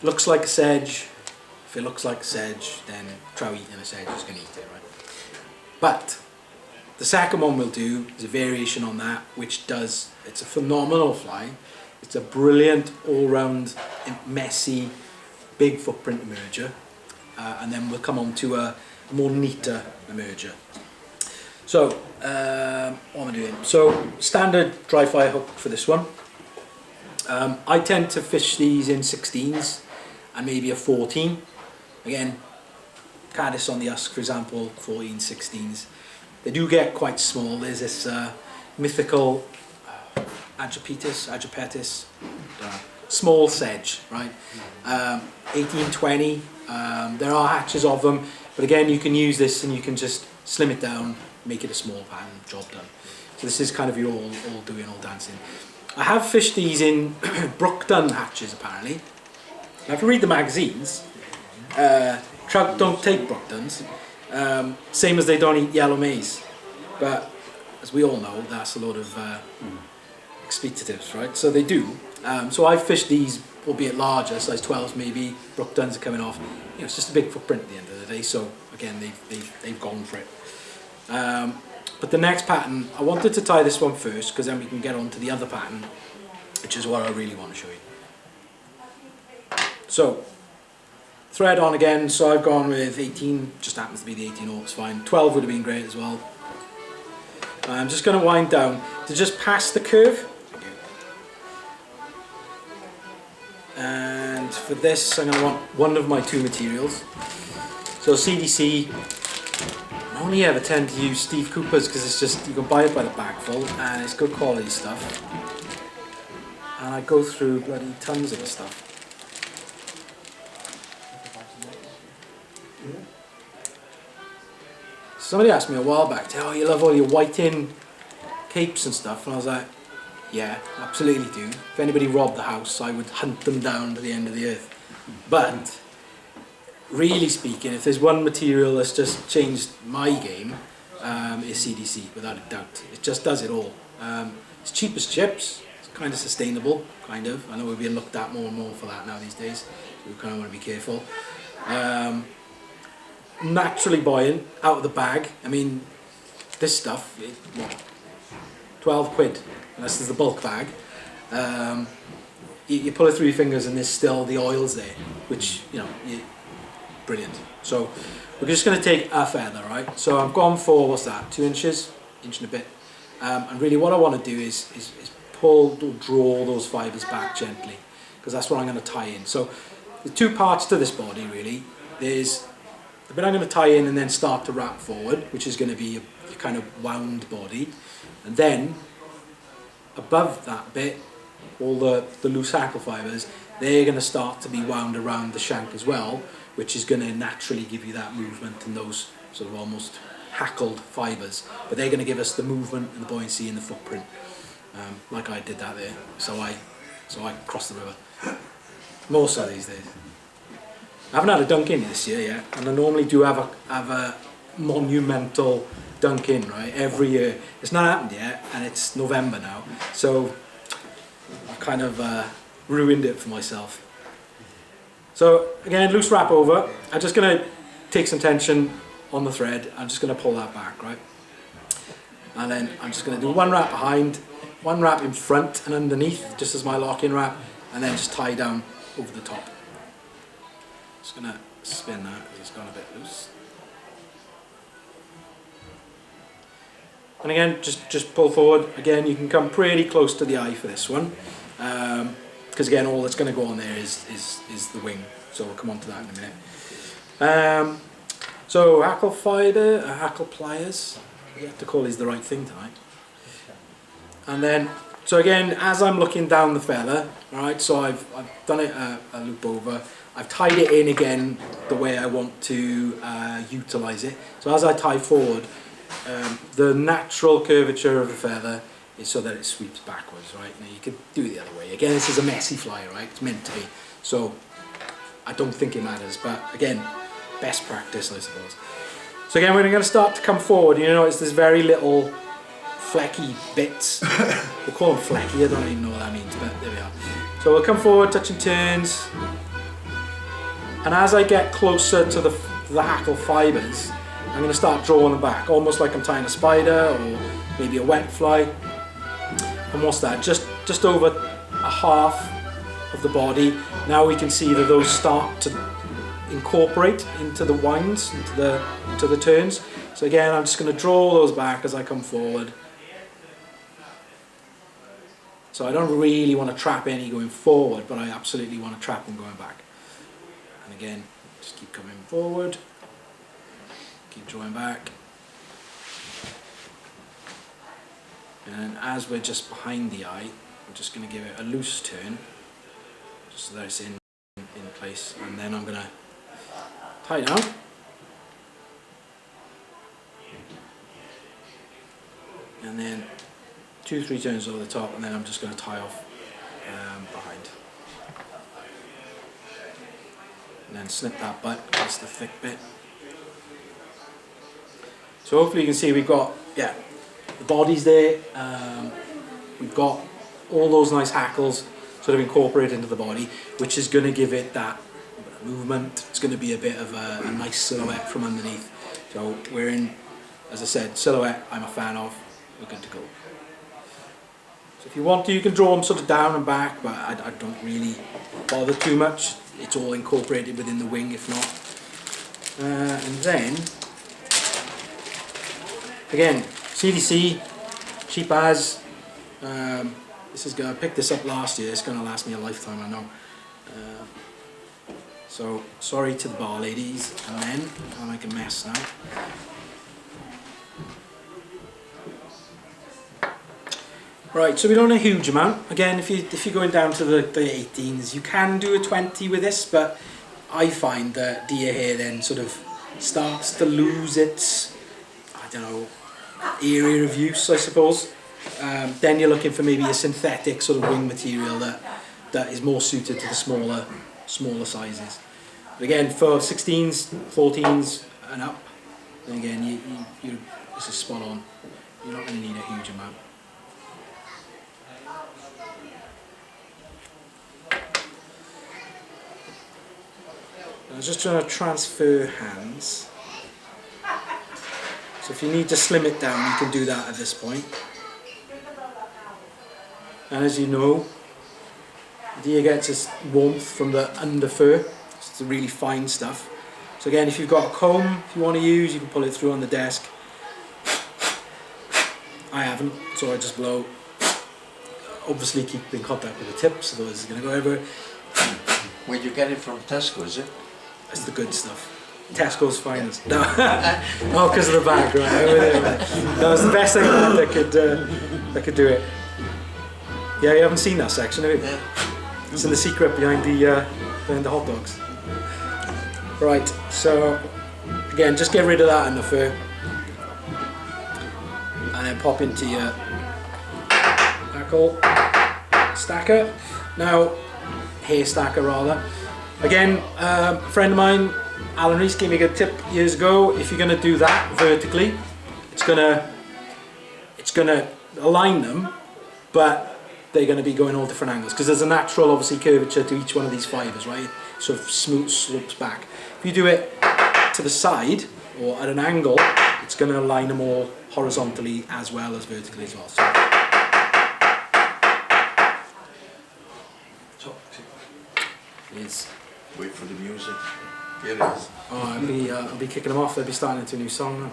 Looks like a sedge. If it looks like a sedge, then trout eating a sedge is going to eat it, right? But the second one we'll do is a variation on that, which does, it's a phenomenal fly. It's a brilliant, all-round, messy, big footprint emerger. And then we'll come on to a more neater emerger. So, what am I doing? So, standard dry fire hook for this one. I tend to fish these in 16s and maybe a 14. Again, caddis on the husk, for example, 14, 16s. They do get quite small. There's this mythical Ajapetus, small sedge, right? 18, 20. There are hatches of them, but again, you can use this and you can just slim it down, make it a small pan, job done. So this is kind of your all doing, all dancing. I have fished these in Brookdun hatches, apparently. Now, if you read the magazines, trout don't take Brookduns, same as they don't eat yellow maize. But as we all know, that's a lot of expectatives, right? So they do. So I've fished these, albeit larger, size 12s maybe. Brookduns are coming off. You know, it's just a big footprint at the end of the day. So again, they've gone for it. But the next pattern, I wanted to tie this one first because then we can get on to the other pattern, which is what I really want to show you. So, thread on again, so I've gone with 18, just happens to be the 18 it's fine. 12 would have been great as well. I'm just going to wind down to just pass the curve. And for this, I'm going to want one of my two materials. So CDC, I only ever tend to use Steve Cooper's because it's just, you can buy it by the bagful and it's good quality stuff. And I go through bloody tons of the stuff. Somebody asked me a while back, oh, you love all your whiting capes and stuff, and I was like, yeah, absolutely do. If anybody robbed the house, I would hunt them down to the end of the earth. But really speaking, if there's one material that's just changed my game, is CDC, without a doubt. It just does it all. It's cheap as chips, it's kind of sustainable, kind of. I know we're being looked at more and more for that now these days, so we kind of want to be careful. Naturally buoyant, out of the bag. I mean, this stuff, what, 12 quid, unless there's the bulk bag. You pull it through your fingers and there's still the oils there, which, you know, brilliant. So we're just going to take a feather, right? So I've gone for, what's that, 2 inches, inch and a bit. And really what I want to do is pull or draw those fibres back gently, because that's what I'm going to tie in. So there's two parts to this body really. There's the bit I'm going to tie in and then start to wrap forward, which is going to be a kind of wound body. And then above that bit, all the loose hackle fibres, they're going to start to be wound around the shank as well, which is going to naturally give you that movement and those sort of almost hackled fibres. But they're going to give us the movement and the buoyancy and the footprint, like I did that there. So I crossed the river. More so these days. I haven't had a dunk in this year yet, and I normally do have a monumental dunk in, right, every year. It's not happened yet, and it's November now, so I've kind of ruined it for myself. So again, loose wrap over. I'm just going to take some tension on the thread. I'm just going to pull that back, right, and then I'm just going to do one wrap behind, one wrap in front and underneath, just as my lock-in wrap, and then just tie down over the top. Just going to spin that because it's gone a bit loose. And again, just pull forward. Again, you can come pretty close to the eye for this one. Because again, all that's going to go on there is the wing. So we'll come on to that in a minute. So hackle fibre, hackle pliers. You have to call these the right thing tonight. And then, so again, as I'm looking down the feather, alright, so I've done it a loop over. I've tied it in again the way I want to utilise it. So as I tie forward, the natural curvature of the feather is so that it sweeps backwards, right? Now you could do it the other way. Again, this is a messy fly, right? It's meant to be. So I don't think it matters, but again, best practice, I suppose. So again, we're going to start to come forward. You notice there's very little flecky bits. We'll call them flecky, I don't even know what that means, but there we are. So we'll come forward, touching turns. And as I get closer to the hackle fibres, I'm going to start drawing them back, almost like I'm tying a spider or maybe a wet fly. And what's that? Just over a half of the body. Now we can see that those start to incorporate into the winds, into the turns. So again, I'm just going to draw those back as I come forward. So I don't really want to trap any going forward, but I absolutely want to trap them going back. And again, just keep coming forward, keep drawing back. And as we're just behind the eye, I'm just going to give it a loose turn, just so that it's in place, and then I'm going to tie down. And then 2-3 turns over the top, and then I'm just going to tie off behind. And then snip that butt, that's the thick bit. So hopefully you can see we've got, yeah, the body's there, we've got all those nice hackles sort of incorporated into the body, which is going to give it that movement. It's going to be a bit of a nice silhouette from underneath. So we're in, as I said, silhouette I'm a fan of, we're good to go. So if you want to, you can draw them sort of down and back, but I don't really bother too much. It's all incorporated within the wing if not. And then, again, CDC, cheap as. This is I picked this up last year. It's going to last me a lifetime, I know. So sorry to the bar ladies and men. I'll make a mess now. Right, so we don't need a huge amount. Again, if you're going down to the 18s, you can do a 20 with this, but I find that deer hair then sort of starts to lose its, I don't know, area of use, I suppose. Then you're looking for maybe a synthetic sort of wing material that is more suited to the smaller sizes. But again, for 16s, 14s and up, then again, this is spot on. You're not going to need a huge amount. I was just trying to transfer hands. So if you need to slim it down, you can do that at this point. And as you know, deer gets its warmth from the under fur. It's the really fine stuff. So again, if you've got a comb, if you want to use, you can pull it through on the desk. I haven't, so I just blow. Obviously keep in contact with the tips, otherwise it's going to go everywhere. Where you get it from Tesco, is it? That's the good stuff. Tesco's finest. No, oh, because of the bag, right? No, it's the best thing that could do it. Yeah, you haven't seen that section, have you? Yeah. It's in the secret behind the hot dogs. Right, so again, just get rid of that in the fur, and then pop into your hackle stacker. Now, hair stacker rather. Again, a friend of mine, Alan Reese, gave me a good tip years ago. If you're going to do that vertically, it's gonna align them, but they're going to be going all different angles because there's a natural, obviously, curvature to each one of these fibres, right? Sort of smooth slopes back. If you do it to the side or at an angle, it's going to align them all horizontally as well as vertically as well. So is. Wait for the music. Here it is. Oh, I'll be kicking them off. They'll be starting into a new song now.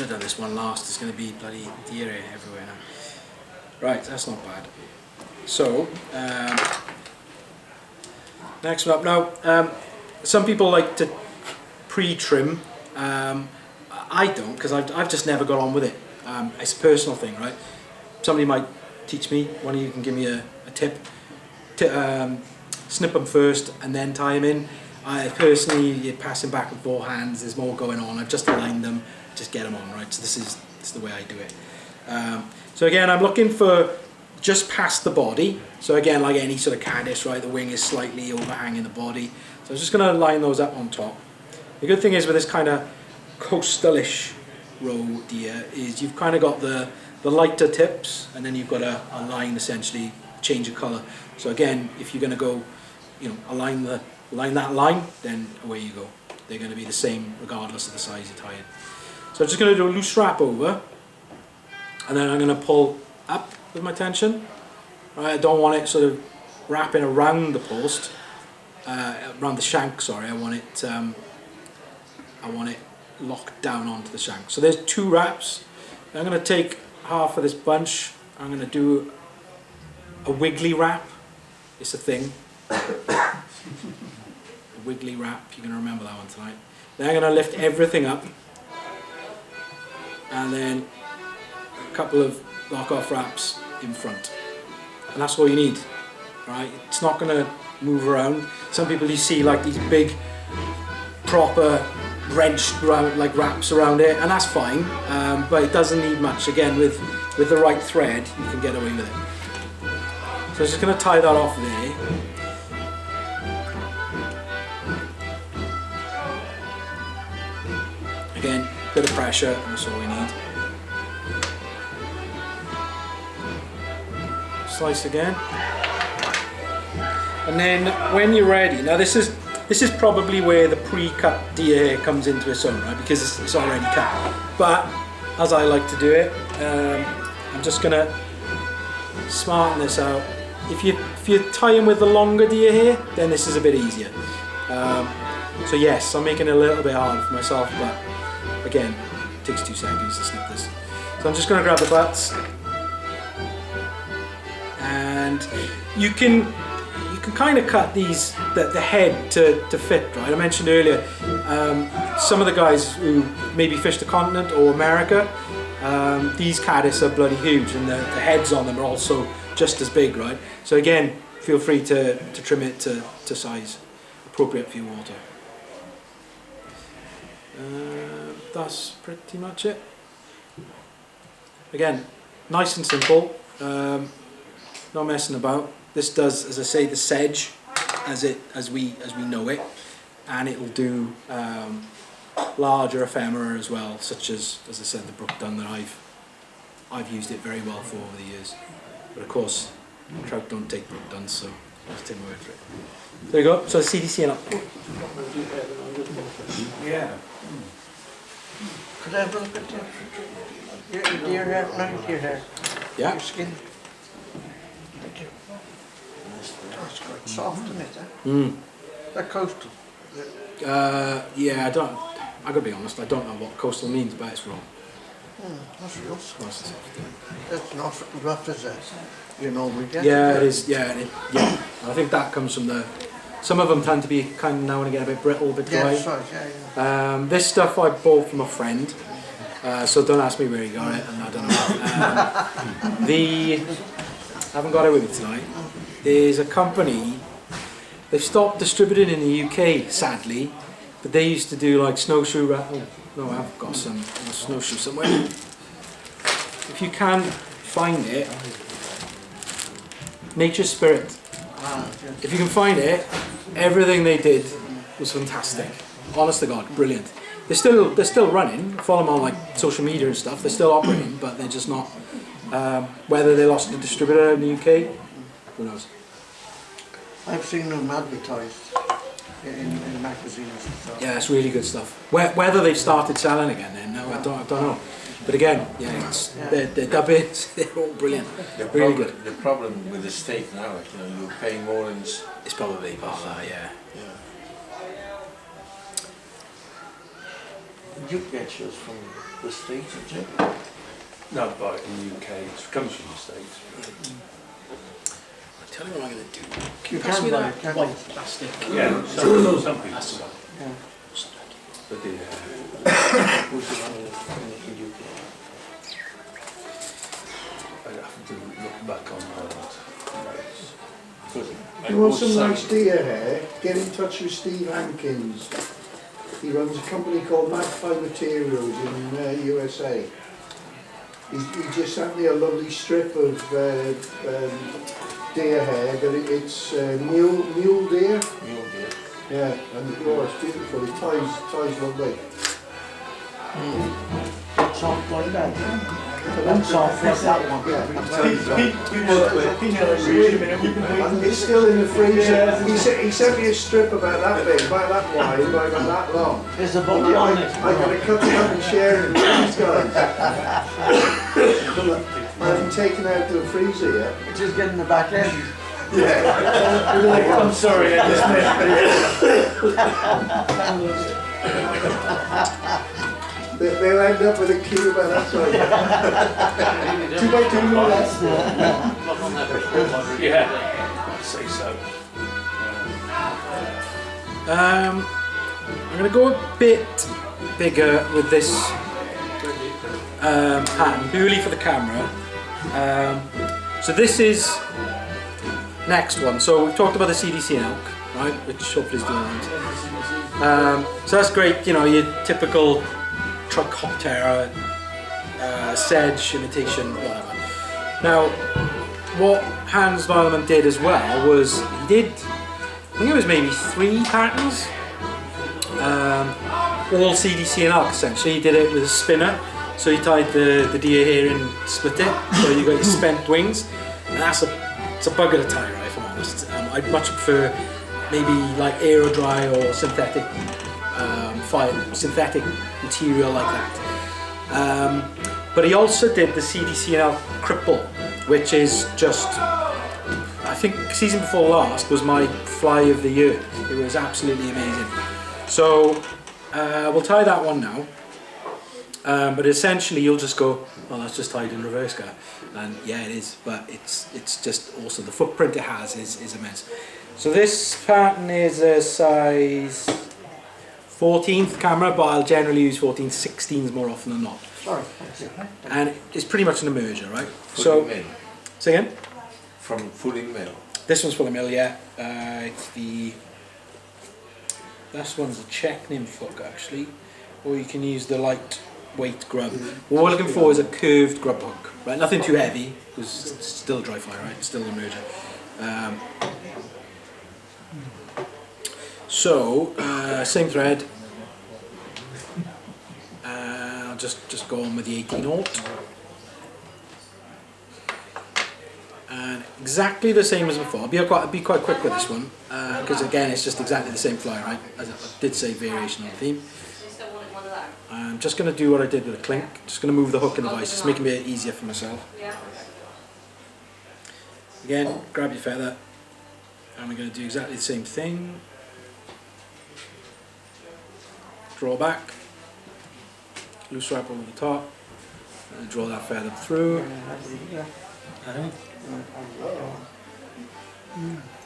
have done this one last. There's going to be bloody deer everywhere now. Right, that's not bad. So, next one up now. Some people like to pre-trim. I don't, because I've just never got on with it. It's a personal thing, right? Somebody might teach me. One of you can give me a tip. Snip them first and then tie them in. I personally, you're passing back and forth hands. There's more going on. I've just aligned them, just get them on, right? So this is the way I do it. So again, I'm looking for just past the body. So again, like any sort of caddis, right? The wing is slightly overhanging the body. So I'm just going to line those up on top. The good thing is with this kind of coastalish roe deer is you've kind of got the lighter tips, and then you've got a line essentially change of colour. So again, if you're going to go, align that line, then away you go. They're going to be the same regardless of the size you tie it. So I'm just going to do a loose wrap over, and then I'm going to pull up with my tension. Right, I don't want it sort of wrapping around the post, around the shank. Sorry, I want it locked down onto the shank. So there's 2 wraps. I'm going to take half of this bunch. I'm going to do a wiggly wrap. It's a thing. A wiggly wrap. You're going to remember that one tonight. Then I'm going to lift everything up, and then a couple of lock-off wraps in front, and that's all you need. Right? It's not going to move around. Some people you see like these big, proper wrenched like wraps around it, and that's fine. But it doesn't need much. Again, with the right thread, you can get away with it. So I'm just going to tie that off there. Again, bit of pressure, and that's all we need. Slice again. And then when you're ready, now this is probably where the pre-cut deer hair comes into its own, right? Because it's already cut. But as I like to do it, I'm just going to smarten this out. If you're tying with the longer deer hair, then this is a bit easier. So yes, I'm making it a little bit harder for myself, but again, it takes 2 seconds to snip this. So I'm just going to grab the butts, and you can kind of cut the head to fit, right? I mentioned earlier, some of the guys who maybe fish the continent or America, these caddis are bloody huge, and the heads on them are also just as big, right? So again, feel free to trim it to size appropriate for your water. That's pretty much it. Again, nice and simple, not messing about. This does, as I say, the sedge as we know it, and it will do larger ephemera as well, such as I said, the brook dun that I've used it very well for over the years. But of course, trout don't take brook duns, so I'll just take my word for it. There you go. So the CDC and up. Yeah. Could I have a look at your deer hair? No, deer hair. Yeah. Your skin. Thank you. That's quite soft, isn't it? Mm. That coastal. Yeah, I gotta be honest, I don't know what coastal means, but it's wrong. That's real. It's nice and soft, yeah. It's not rough as that. You normally get. Yeah, it is. Yeah, I think that comes from some of them tend to be kind of now and again a bit brittle, a bit dry. Yeah, that's right. Yeah. This stuff I bought from a friend, so don't ask me where he got it, and I don't know. I haven't got it with me tonight. There's a company. They've stopped distributing in the UK, sadly, but they used to do like snowshoe. Oh no, I've got some snowshoe somewhere. If you can find it, Nature Spirit. If you can find it, everything they did was fantastic. Honest to God, brilliant. They're still running. Follow them on like social media and stuff. They're still operating, but they're just not. Whether they lost the distributor in the UK, who knows? I've seen them advertised in magazines and stuff. Yeah, it's really good stuff. Whether they've started selling again, then no, I don't know. But again, yeah, they're dubbins. They're all brilliant. Really good. The problem with the steak now, like, you're paying more than... It's probably part of that, yeah. You get yours from the States, did you? No, buy it in the UK. It comes from the States. I'll tell you what I'm going to do. You Pass can me buy that it, can't white you? plastic. Yeah, some people That's do. the one. Yeah. But yeah. Who's the one in the UK? I'd have to look back on that. If you want some nice deer hair, get in touch with Steve Hankins. He runs a company called Magpie Materials in USA. He just sent me a lovely strip of deer hair, but it's mule deer. Mule deer. Yeah, and it's beautiful. It ties lovely. Soft like that. Soft like that one. Yeah. Yeah. And it's still in the freezer. He sent me a strip about that big, about that wide, about that long. There's a body on it. I gotta cut it up and share it with these guys. I haven't taken out to the freezer yet. Just getting the back end. I'm sorry, I just They'll end up with a cube and that's right. 2 by 2 more less. Yeah, I'd say so. I'm going to go a bit bigger with this pattern, purely for the camera. So this is next one. So we've talked about the CDC and elk, right, which hopefully is doing right. So that's great, you know, your typical Trichoptera, sedge imitation, whatever. Now, what Hans Weilemann did as well was he did, I think it was maybe 3 patterns, all CDC and elk essentially. He did it with a spinner, so he tied the deer here and split it, so you got your spent wings, and it's a bugger to tie, right, if I'm honest. I'd much prefer maybe like aero dry or synthetic synthetic material like that. But he also did the CDC and elk cripple, which is just, I think season before last was my fly of the year. It was absolutely amazing. So we'll tie that one now. But essentially you'll just go, well, that's just tied in reverse, guy. And yeah, it is, but it's just also the footprint it has is immense. So this pattern is a size 14th camera, but I'll generally use 14s, 16s more often than not. Sorry, thank you. And it's pretty much an emerger, right? Fully mill. Say again? From fully mill. This one's fully mill, yeah. It's the, this one's a check nymph hook actually, or you can use the lightweight grub. What we're looking for is a curved grub hook, right? Nothing too heavy, because it's still a dry fly, right? It's still an emerger. So, same thread. I'll just go on with the 18/0. And exactly the same as before. I'll be quite quick with this one, because again it's just exactly the same fly, right? As I did say, variation on theme. I'm just going to do what I did with the clink. Just going to move the hook in the vise, just making it easier for myself. Again, grab your feather, and we're going to do exactly the same thing. Draw back, loose wrap over the top, and draw that feather through.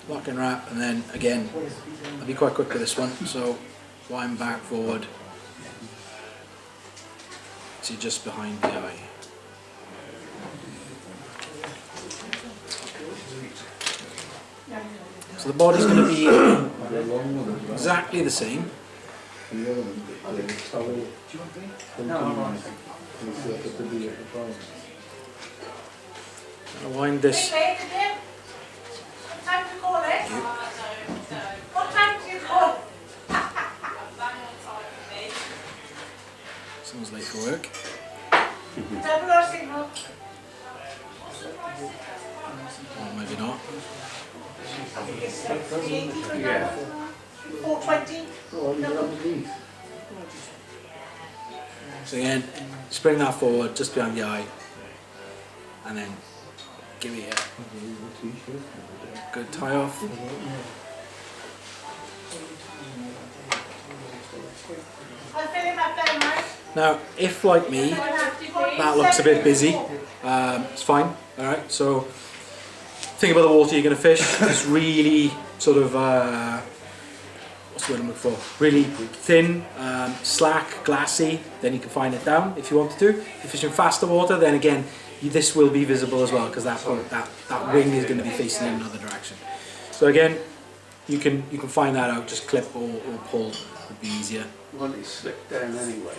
Lock and wrap, and then again, I'll be quite quick with this one, so wind back, forward, to just behind the eye. So the body's going to be exactly the same. I'll wind this. What time do you call it? What time do you call? Someone's late for work. Double or single? Or maybe not. I think it's 380. Yeah. 420. Oh, leave it underneath. So again, spring that forward just behind the eye, and then give it a good tie off. I'll fill him up there, Mike. Now, if like me, that looks a bit busy, it's fine. All right. So, think about the water you're going to fish. If it's really sort of what's the word I'm looking for? Really thin, slack, glassy, then you can fine it down if you want to. If you're fishing faster water, then again, this will be visible as well because that wing is going to be facing in another direction. So again, you can find that out. Just clip or pull would be easier. Won't it slip down anyway?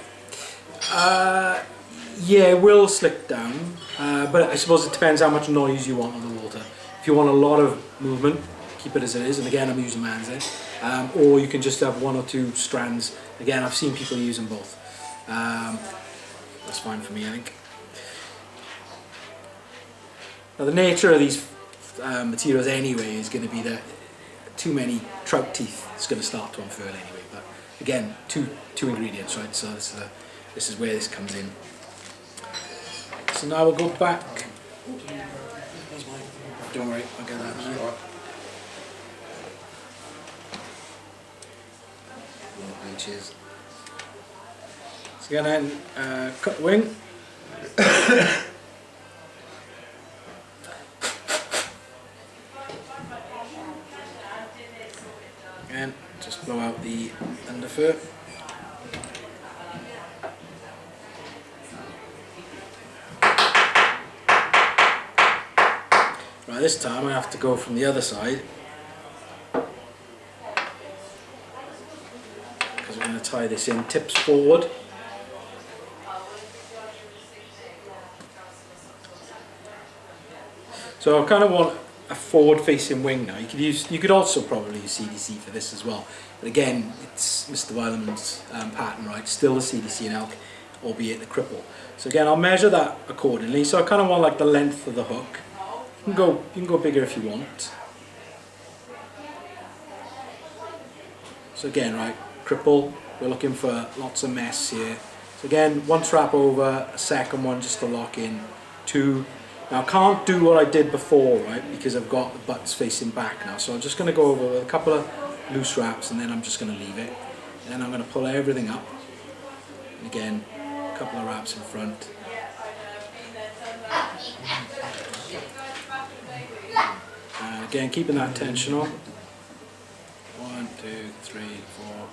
Yeah, it will slick down, but I suppose it depends how much noise you want on the water. If you want a lot of movement, keep it as it is, and again I'm using man's end, or you can just have 1 or 2 strands. Again, I've seen people using both. That's fine for me, I think. Now the nature of these materials anyway is going to be that too many trout teeth is going to start to unfurl anyway, but again, two ingredients, right? So this is where this comes in. So now we'll go back. Don't worry, I'll get that now. Cheers. So again, cut the wing. And just blow out the underfur. Right, this time I have to go from the other side because we're going to tie this in tips forward. So I kind of want a forward-facing wing now. You could also probably use CDC for this as well. But again, it's Mr. Weilerman's pattern, right? Still the CDC and elk, albeit the cripple. So again, I'll measure that accordingly. So I kind of want like the length of the hook. You can go bigger if you want. So again, right, cripple. We're looking for lots of mess here. So again, 1 strap over, a second one just to lock in, 2. Now I can't do what I did before, right, because I've got the butts facing back now. So I'm just going to go over with a couple of loose wraps and then I'm just going to leave it. And then I'm going to pull everything up. And again, a couple of wraps in front. And again, keeping that tension on. 1, 2, 3, 4.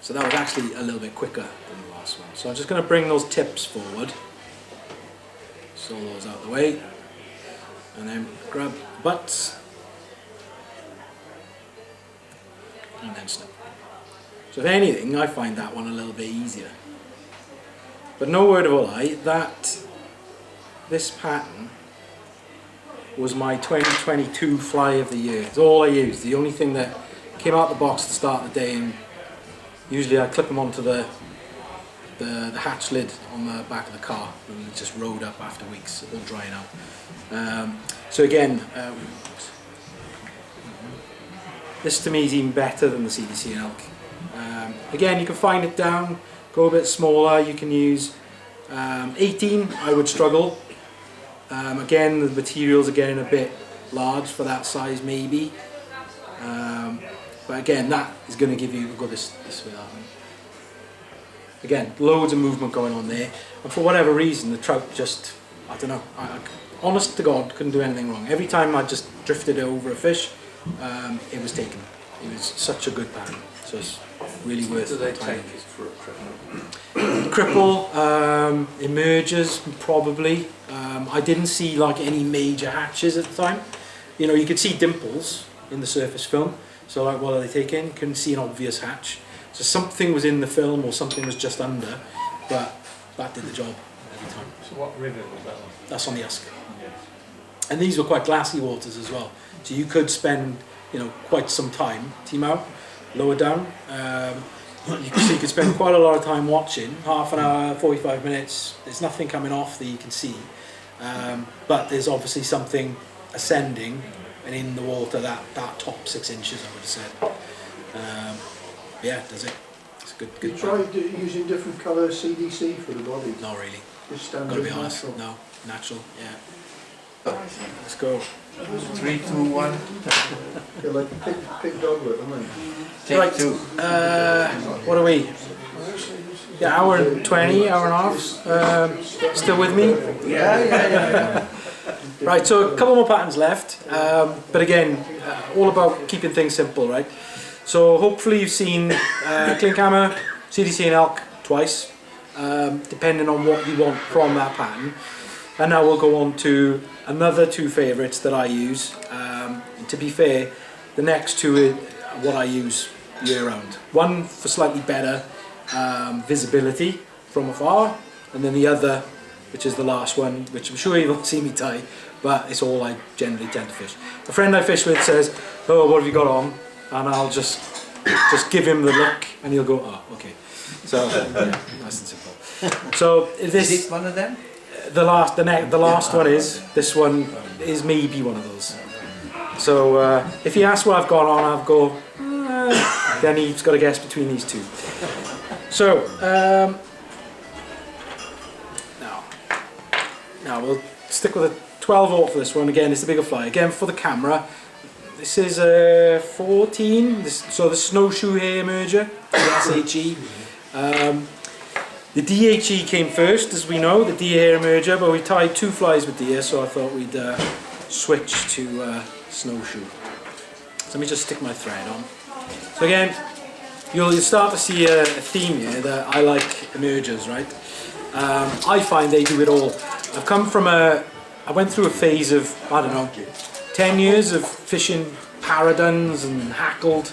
So that was actually a little bit quicker than the last one. So I'm just going to bring those tips forward. Saw those out the way. And then grab the butts. And then snip. So if anything, I find that one a little bit easier. But no word of a lie, this pattern was my 2022 fly of the year. It's all I used. The only thing that came out the box to start the day, and usually I clip them onto the hatch lid on the back of the car, and it just rode up after weeks, all drying out. So again, this to me is even better than the CDC and elk. Again, you can fine it down, go a bit smaller. You can use 18. I would struggle. Again, the materials are getting a bit large for that size, maybe. But again, that is going to give you. We'll go this way. That one. Again, loads of movement going on there, and for whatever reason, the trout just, I don't know. Honest to God, couldn't do anything wrong. Every time I just drifted over a fish, it was taken. It was such a good pattern, so it's really worth Do they the time. take it for a cripple? Cripple emerges probably. I didn't see like any major hatches at the time. You know, you could see dimples in the surface film. So like, what are they taking? You couldn't see an obvious hatch. So something was in the film or something was just under, but that did the job every time. So what river was that one? That's on the Usk. And these were quite glassy waters as well. So you could spend, you know, quite some time, team out, lower down. You could spend quite a lot of time watching, half an hour, 45 minutes. There's nothing coming off that you can see. But there's obviously something ascending and in the water, that top 6 inches, I would have said. Yeah, does it? It's a good. You tried using different colour CDC for the body? Not really. Just standard Got to be honest. natural. No, natural. Yeah. Let's go. 3, 2, 1. You're like pig dogwood, aren't you? Take Right. 2. What are we? Yeah, hour and 20, hour and a half. Still with me? Yeah. Right, so a couple more patterns left. But again, all about keeping things simple, right? So hopefully you've seen Clink Hammer, CDC and Elk twice, depending on what you want from that pattern. And now we'll go on to another two favourites that I use. To be fair, the next two are what I use year round. One for slightly better visibility from afar, and then the other, which is the last one, which I'm sure you won't see me tie, but it's all I generally tend to fish. A friend I fish with says, "Oh, what have you got on?" And I'll just give him the look, and he'll go, "Oh, okay." So yeah, nice and simple. So this Is it one of them? the last one is this one is maybe one of those. So if he asks what I've got on, I'll go. Then he's got to guess between these two. So now we'll stick with a 12/0 for this one. Again, it's a bigger fly. Again for the camera. This is a 14. So the snowshoe hair merger, the SHE. The DHE came first, as we know, the deer hair merger, but we tied two flies with deer, so I thought we'd switch to snowshoe. So let me just stick my thread on. So again, you'll start to see a theme here that I like mergers, right? I find they do it all. I've come from I went through a phase of, I don't know, 10 years of fishing paradons and hackled.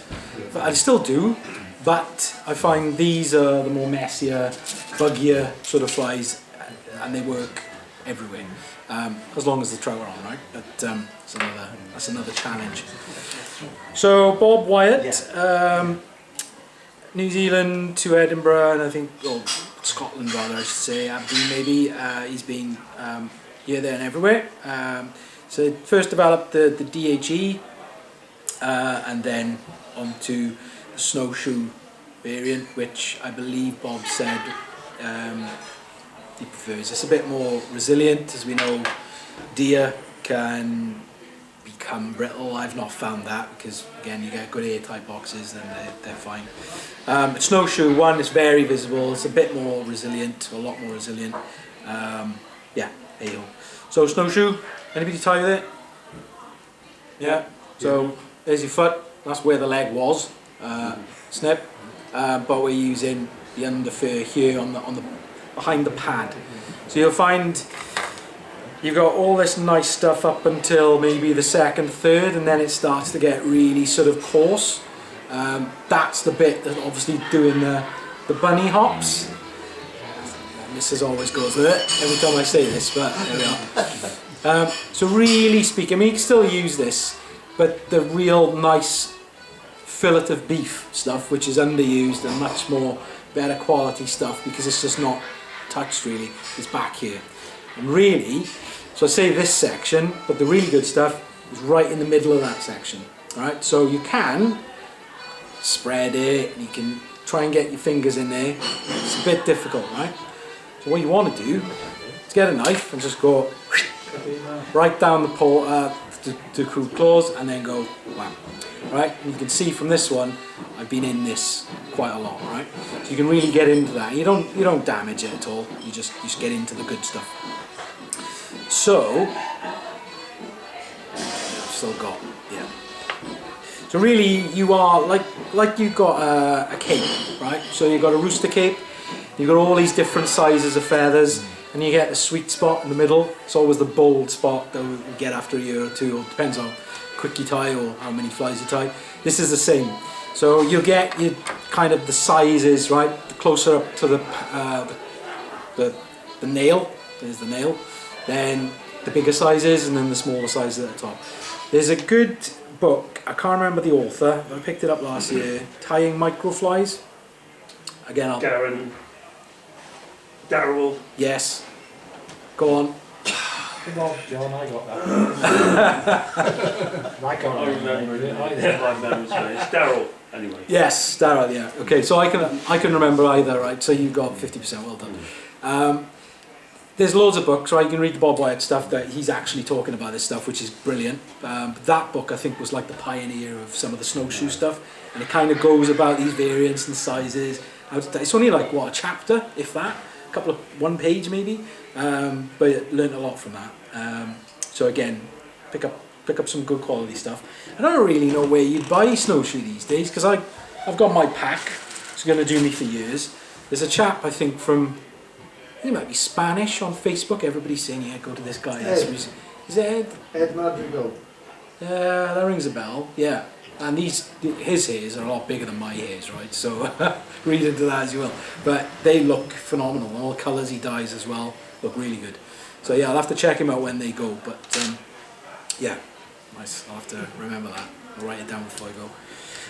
I still do, but I find these are the more messier, buggier sort of flies, and they work everywhere, as long as the trout are on, right? But that's another challenge. So Bob Wyatt, New Zealand to Edinburgh, and I think, or Scotland rather, I should say, Aberdeen maybe. He's been here, there, and everywhere. So first developed the DHE, and then onto the snowshoe variant, which I believe Bob said he prefers. It's a bit more resilient, as we know. Deer can become brittle. I've not found that because, again, you get good airtight boxes, then they're fine. But snowshoe one is very visible. It's a bit more resilient, a lot more resilient. Yeah, hey-ho. So snowshoe, anybody tie with it? Yeah. So there's your foot. That's where the leg was. Snip. But we're using the underfur here on the behind the pad. So you'll find you've got all this nice stuff up until maybe the second, third, and then it starts to get really sort of coarse. That's the bit that obviously doing the bunny hops. Mrs. always goes with it every time I say this, but there we are. So really speaking, I mean, you can still use this, but the real nice fillet of beef stuff, which is underused and much more better quality stuff because it's just not touched really, is back here. And really, so I say this section, but the really good stuff is right in the middle of that section. Alright, so you can spread it, and you can try and get your fingers in there. It's a bit difficult, right? So what you want to do is get a knife and just go right down the pole to crude claws, and then go wham. Right, and you can see from this one, I've been in this quite a lot, right? So you can really get into that. You don't damage it at all. You just get into the good stuff. So I've still got, yeah. So really, you are like you've got a cape, right? So you've got a rooster cape. You've got all these different sizes of feathers, and you get the sweet spot in the middle. It's always the bold spot that we get after a year or two, or depends on quick you tie or how many flies you tie. This is the same. So you'll get your kind of the sizes, right? The closer up to the nail, there's the nail, then the bigger sizes, and then the smaller sizes at the top. There's a good book, I can't remember the author, I picked it up last year, Tying Microflies. Again, Darrell. Yes. Go on. Come on, John, I got that. I can't remember it either. My memory's fine. It's Darrell, anyway. Yes, Darrell, yeah. Okay, so I can remember either, right? So you got 50%, well done. there's loads of books, right? You can read the Bob Wyatt stuff that he's actually talking about this stuff, which is brilliant. But that book, I think, was like the pioneer of some of the snowshoe stuff, and it kind of goes about these variants and sizes. It's only like, what, a chapter, if that? A couple of, 1 page maybe, but I learned a lot from that. So again, pick up some good quality stuff. I don't really know where you'd buy snowshoe these days, because I've got my pack. It's going to do me for years. There's a chap, I think, from, he might be Spanish, on Facebook. Everybody's saying, yeah, go to this guy. Ed. Is it Ed? Ed Madrigal. Yeah, that rings a bell. Yeah, and his hairs are a lot bigger than my hairs, right? So read into that as you will. But they look phenomenal. All the colours he dyes as well look really good. So yeah, I'll have to check him out when they go. But yeah, nice. I'll have to remember that. I'll write it down before I go.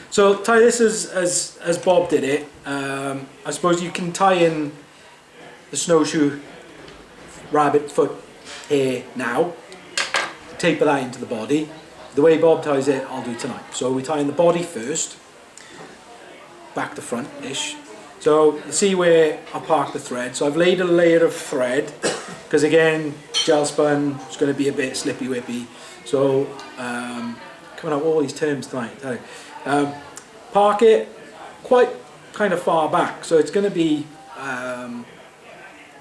So tie this as Bob did it. I suppose you can tie in the snowshoe rabbit foot hair now. Taper that into the body. The way Bob ties it, I'll do tonight. So we tie in the body first, back to front-ish. So you see where I parked the thread. So I've laid a layer of thread, because again, gel spun is going to be a bit slippy whippy. So coming up with all these terms tonight. Park it quite kind of far back. So it's going to be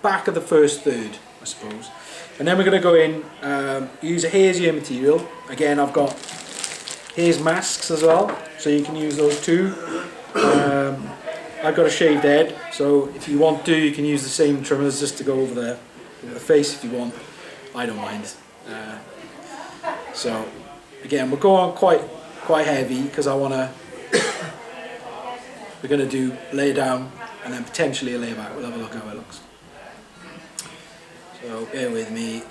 back of the first third, I suppose. And then we're going to go in, use a hazier material. Again, I've got haze masks as well, so you can use those too. I've got a shaved head, so if you want to, you can use the same trimmers just to go over the face if you want. I don't mind. So again, we'll go on quite heavy, because I want to. We're going to do lay down and then potentially a lay back. We'll have a look how it looks. So bear with me.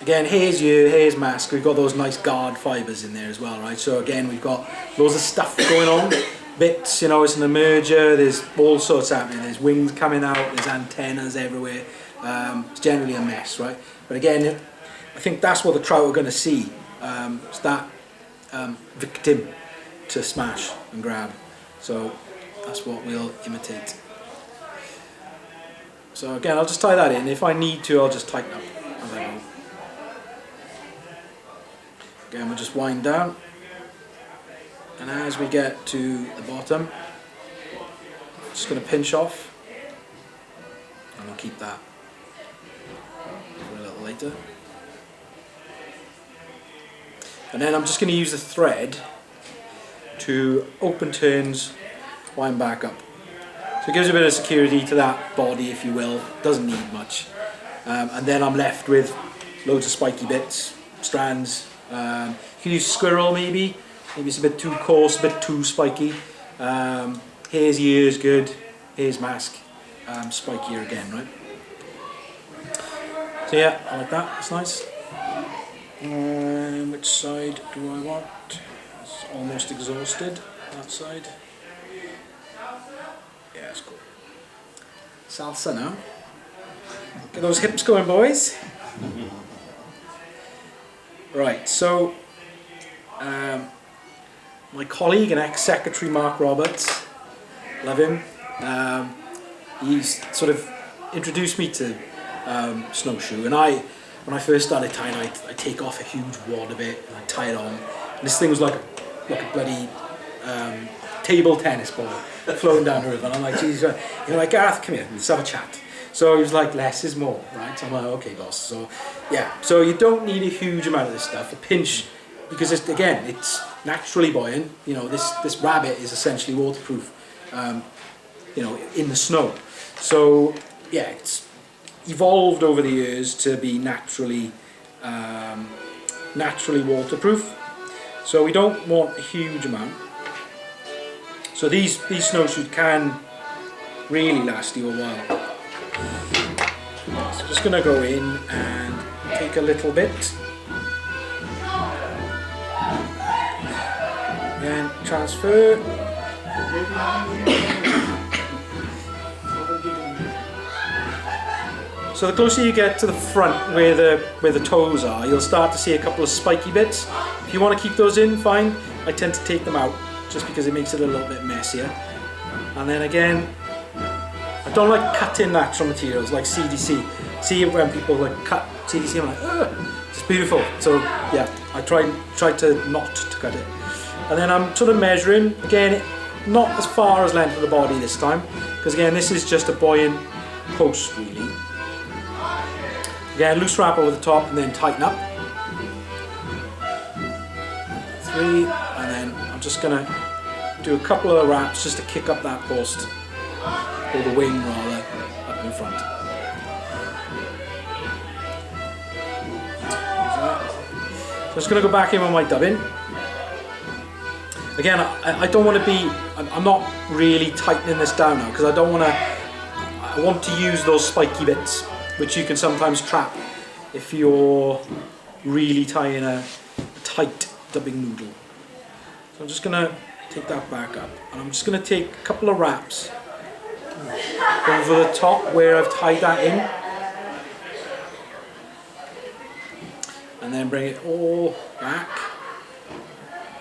Again, haze mask. We've got those nice guard fibres in there as well, right? So again, we've got loads of stuff going on. Bits, you know, it's an emerger. There's all sorts happening. There's wings coming out. There's antennas everywhere. It's generally a mess, right? But again, I think that's what the trout are going to see. It's that victim to smash and grab. So that's what we'll imitate. So again, I'll just tie that in. If I need to, I'll just tighten up as I go. Again, we'll just wind down. And as we get to the bottom, just going to pinch off. And we'll keep that for a little later. And then I'm just going to use the thread to open turns, wind back up. So it gives a bit of security to that body, if you will. Doesn't need much. And then I'm left with loads of spiky bits, strands. You can use squirrel maybe. Maybe it's a bit too coarse, a bit too spiky. Hare's ear is good. Hare's mask, spikier again, right? So yeah, I like that. It's nice. Which side do I want? It's almost exhausted. That side. Yeah, it's cool. Salsa now. Get those hips going, boys. Right, so my colleague and ex-secretary Mark Roberts, love him. He's sort of introduced me to snowshoe, and when I first started tying, I take off a huge wad of it and I tie it on. And this thing was like a bloody table tennis ball flowing down the river. And I'm like, geez, you're like, Gareth, come here, let's have a chat. So he was like, less is more, right? So I'm like, okay, boss. So yeah, so you don't need a huge amount of this stuff. A pinch, because it's naturally buoyant. You know, this rabbit is essentially waterproof. You know, in the snow. So yeah, it's evolved over the years to be naturally waterproof. So we don't want a huge amount. So these snowshoes can really last you a while. So I'm just going to go in and take a little bit and transfer. So the closer you get to the front where the toes are, you'll start to see a couple of spiky bits. If you want to keep those in, fine. I tend to take them out just because it makes it a little bit messier. And then again, I don't like cutting natural materials like CDC. See when people like cut CDC, I'm like, ugh, it's beautiful. So yeah, I tried to not to cut it. And then I'm sort of measuring, again, not as far as length of the body this time, because again, this is just a buoyant post really. Again, loose wrap over the top and then tighten up. 3, and then I'm just gonna do a couple of wraps just to kick up that post, or the wing rather, up in front. So I'm just gonna go back in with my dubbing. Again, I don't want to be, I'm not really tightening this down now because I want to use those spiky bits which you can sometimes trap if you're really tying a tight dubbing noodle. So I'm just going to take that back up and I'm just going to take a couple of wraps over the top where I've tied that in and then bring it all back.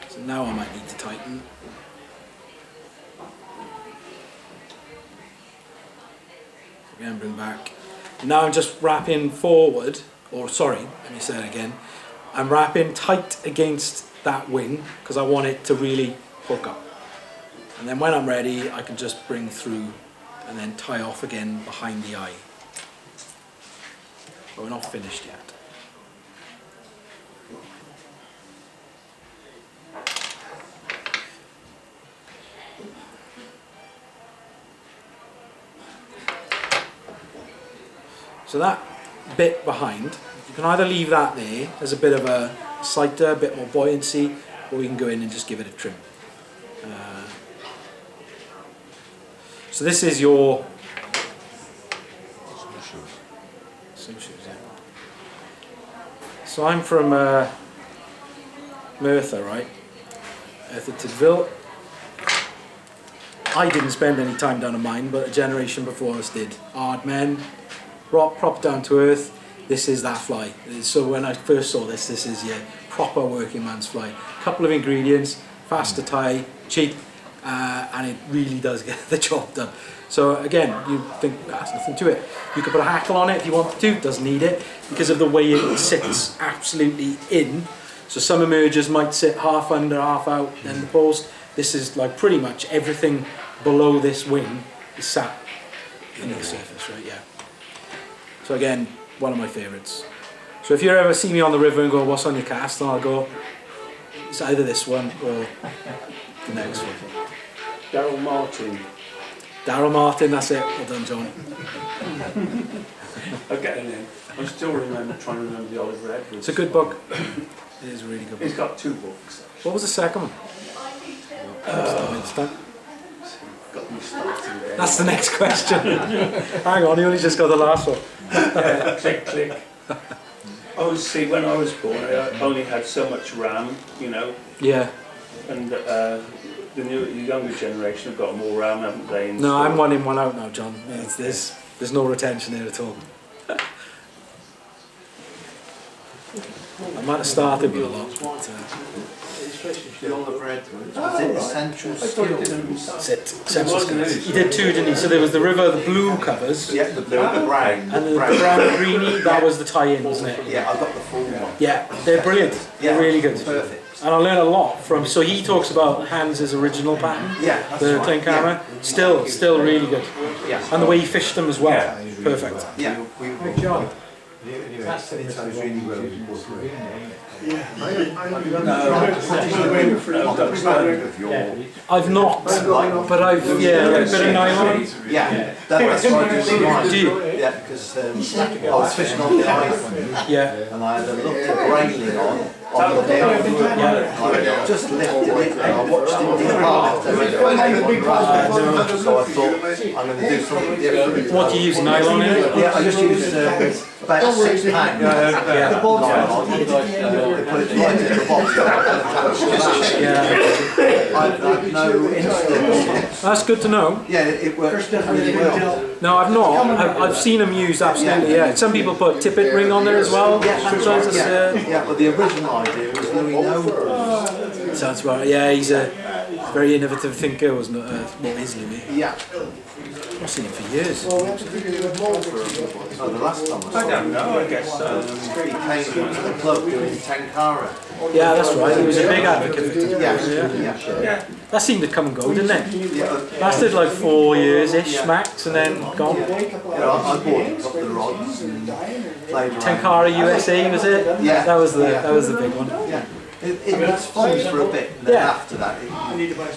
So now I might need to tighten. Again, bring back. Now I'm just wrapping forward, or sorry, let me say it again. I'm wrapping tight against that wing because I want it to really hook up. And then when I'm ready, I can just bring through and then tie off again behind the eye. But we're not finished yet. So that bit behind, you can either leave that there as a bit of a sighter, a bit more buoyancy, or we can go in and just give it a trim. So this is your snowshoes. Yeah. So I'm from Merthyr, right? Hereford Tidville. I didn't spend any time down a mine, but a generation before us did. Hard men. Proper down to earth. This is that fly. So when I first saw this is your proper working man's fly. Couple of ingredients, fast to tie, cheap, and it really does get the job done. So again, you think that's nothing to it. You could put a hackle on it if you wanted to, doesn't need it, because of the way it sits absolutely in. So some emergers might sit half under, half out, then the post. This is like pretty much everything below this wing is sat in the surface, right? Yeah. So again, one of my favourites. So if you ever see me on the river and go, what's on your cast? And I'll go, it's either this one or the next one. Daryl Martin. Daryl Martin, that's it. Well done, John. I get it in. I still remember trying to remember the Oliver Edwards. It's a good book. It is a really good book. He's got 2 books. What was the second one? Got me started there. That's the next question. Hang on, you only just got the last one. Yeah, click, click. Oh, see, when I was born, I only had so much RAM, you know. Yeah. And the younger generation have got more RAM, haven't they? No, I'm 1 in, 1 out now, John. There's no retention there at all. I might have started with a lot, but The Oliver Edwards, was it Essential Skills? that's it. Essential Skills. He did 2, didn't he? So there was the River, the blue covers, Yeah, the blue and the brown. and the brown greeny, that was the tie-in, wasn't it? Yeah, I got the full one. Yeah, they're brilliant. They're really good. Perfect. And I learned a lot from, so he talks about Hans's original pattern, Yeah, that's the right. tin camera, still really good. Yeah. And the way he fished them as well, perfect. Yeah. John. I've not, but I've, yeah, a bit of nylon. Yeah, that's what I do mine. Do you? Yeah, because I was fishing on the iPhone Yeah. and I had a look of railing on the hill. I just lifted it and I watched it depart. So I thought, I'm going to do something different. What do you use, nylon in it? Yeah, I just used about 6 pounds nylon. They put it right in the box. Yeah. I've no instinct. That's good to know. Yeah, it works really well. No, I've not. I've seen them used, absolutely, yeah. Some people put tippet ring on there as well. Sometimes it's, Yeah, but the original idea was Louis Noble. sounds right. Yeah, he's a Very innovative thinker, wasn't it? What is Louis? Yeah. I've seen him for years. Well, we have to figure it out. Oh, the last time I don't know, I guess so. he came to the club doing Tenkara. Yeah, that's right. He was a big advocate for it. Yeah. That seemed to come and go, didn't it? Yeah. Lasted like 4 years-ish max, and then gone. I bought a couple of rods and played around. Tenkara USA, was it? Yeah. That was the big one. Yeah. It was fun for a bit, and then Yeah. after that,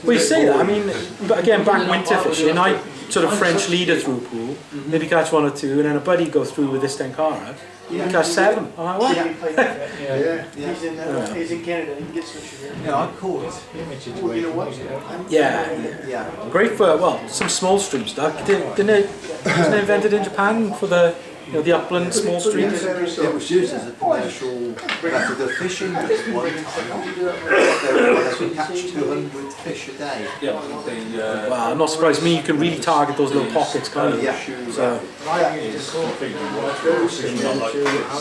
Well, you say that. I mean, but again, back winter fishing, I sort of French leader through a pool, maybe catch 1 or 2, and then a buddy go through with this Tenkara, and catch 7. I'm like, what? Yeah. He's in Canada, he gets fish here. yeah, I caught. You know what? Yeah. Yeah. Great for, well, some small stream stuff. Wasn't it invented in Japan for the, the upland small streams? It was used as a commercial method of fishing at one time. They would catch 200 fish a day. Yeah, Wow, I'm not surprised. You can really target those little pockets, can't you? Yeah. So,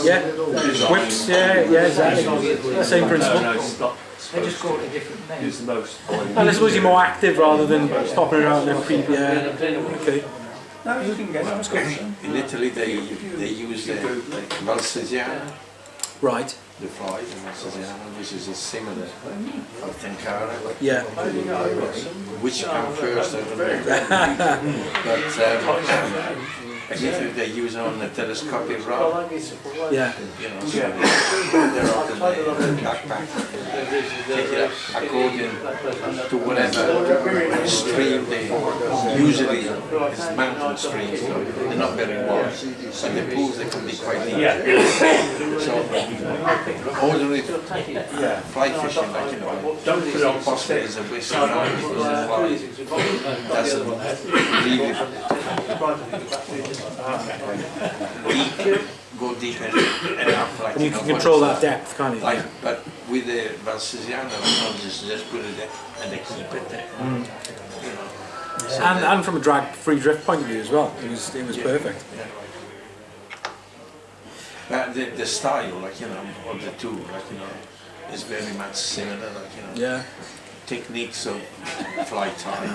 yeah, whips, yeah, exactly. Same principle. They just call it a different name. Use the most. And I suppose you're more active rather than popping around and creep. Yeah. Okay. No, you can get it. In Italy, they use the Valsesiana, Right. the fly, the Valsesiana, which is a similar Tenkara, Yeah. which came first, I don't know. But in Italy, they use on a telescopic rod, Yeah. you know, so they're often a backpack, take it up according to whatever stream they usually is mountain streams, so they're not very wide, and the pools they can be quite deep. So ordinary fly fishing, like Don't put it on possibly is a waste of time because the fly doesn't really go deep enough. Like, And you can control that depth, can't you? Like, but with the Valsesiana, just put it there and they keep it there. And from a drag-free drift point of view as well, it was perfect. But the style, like, of the two, like, is very much similar, like, Yeah. techniques of fly tying.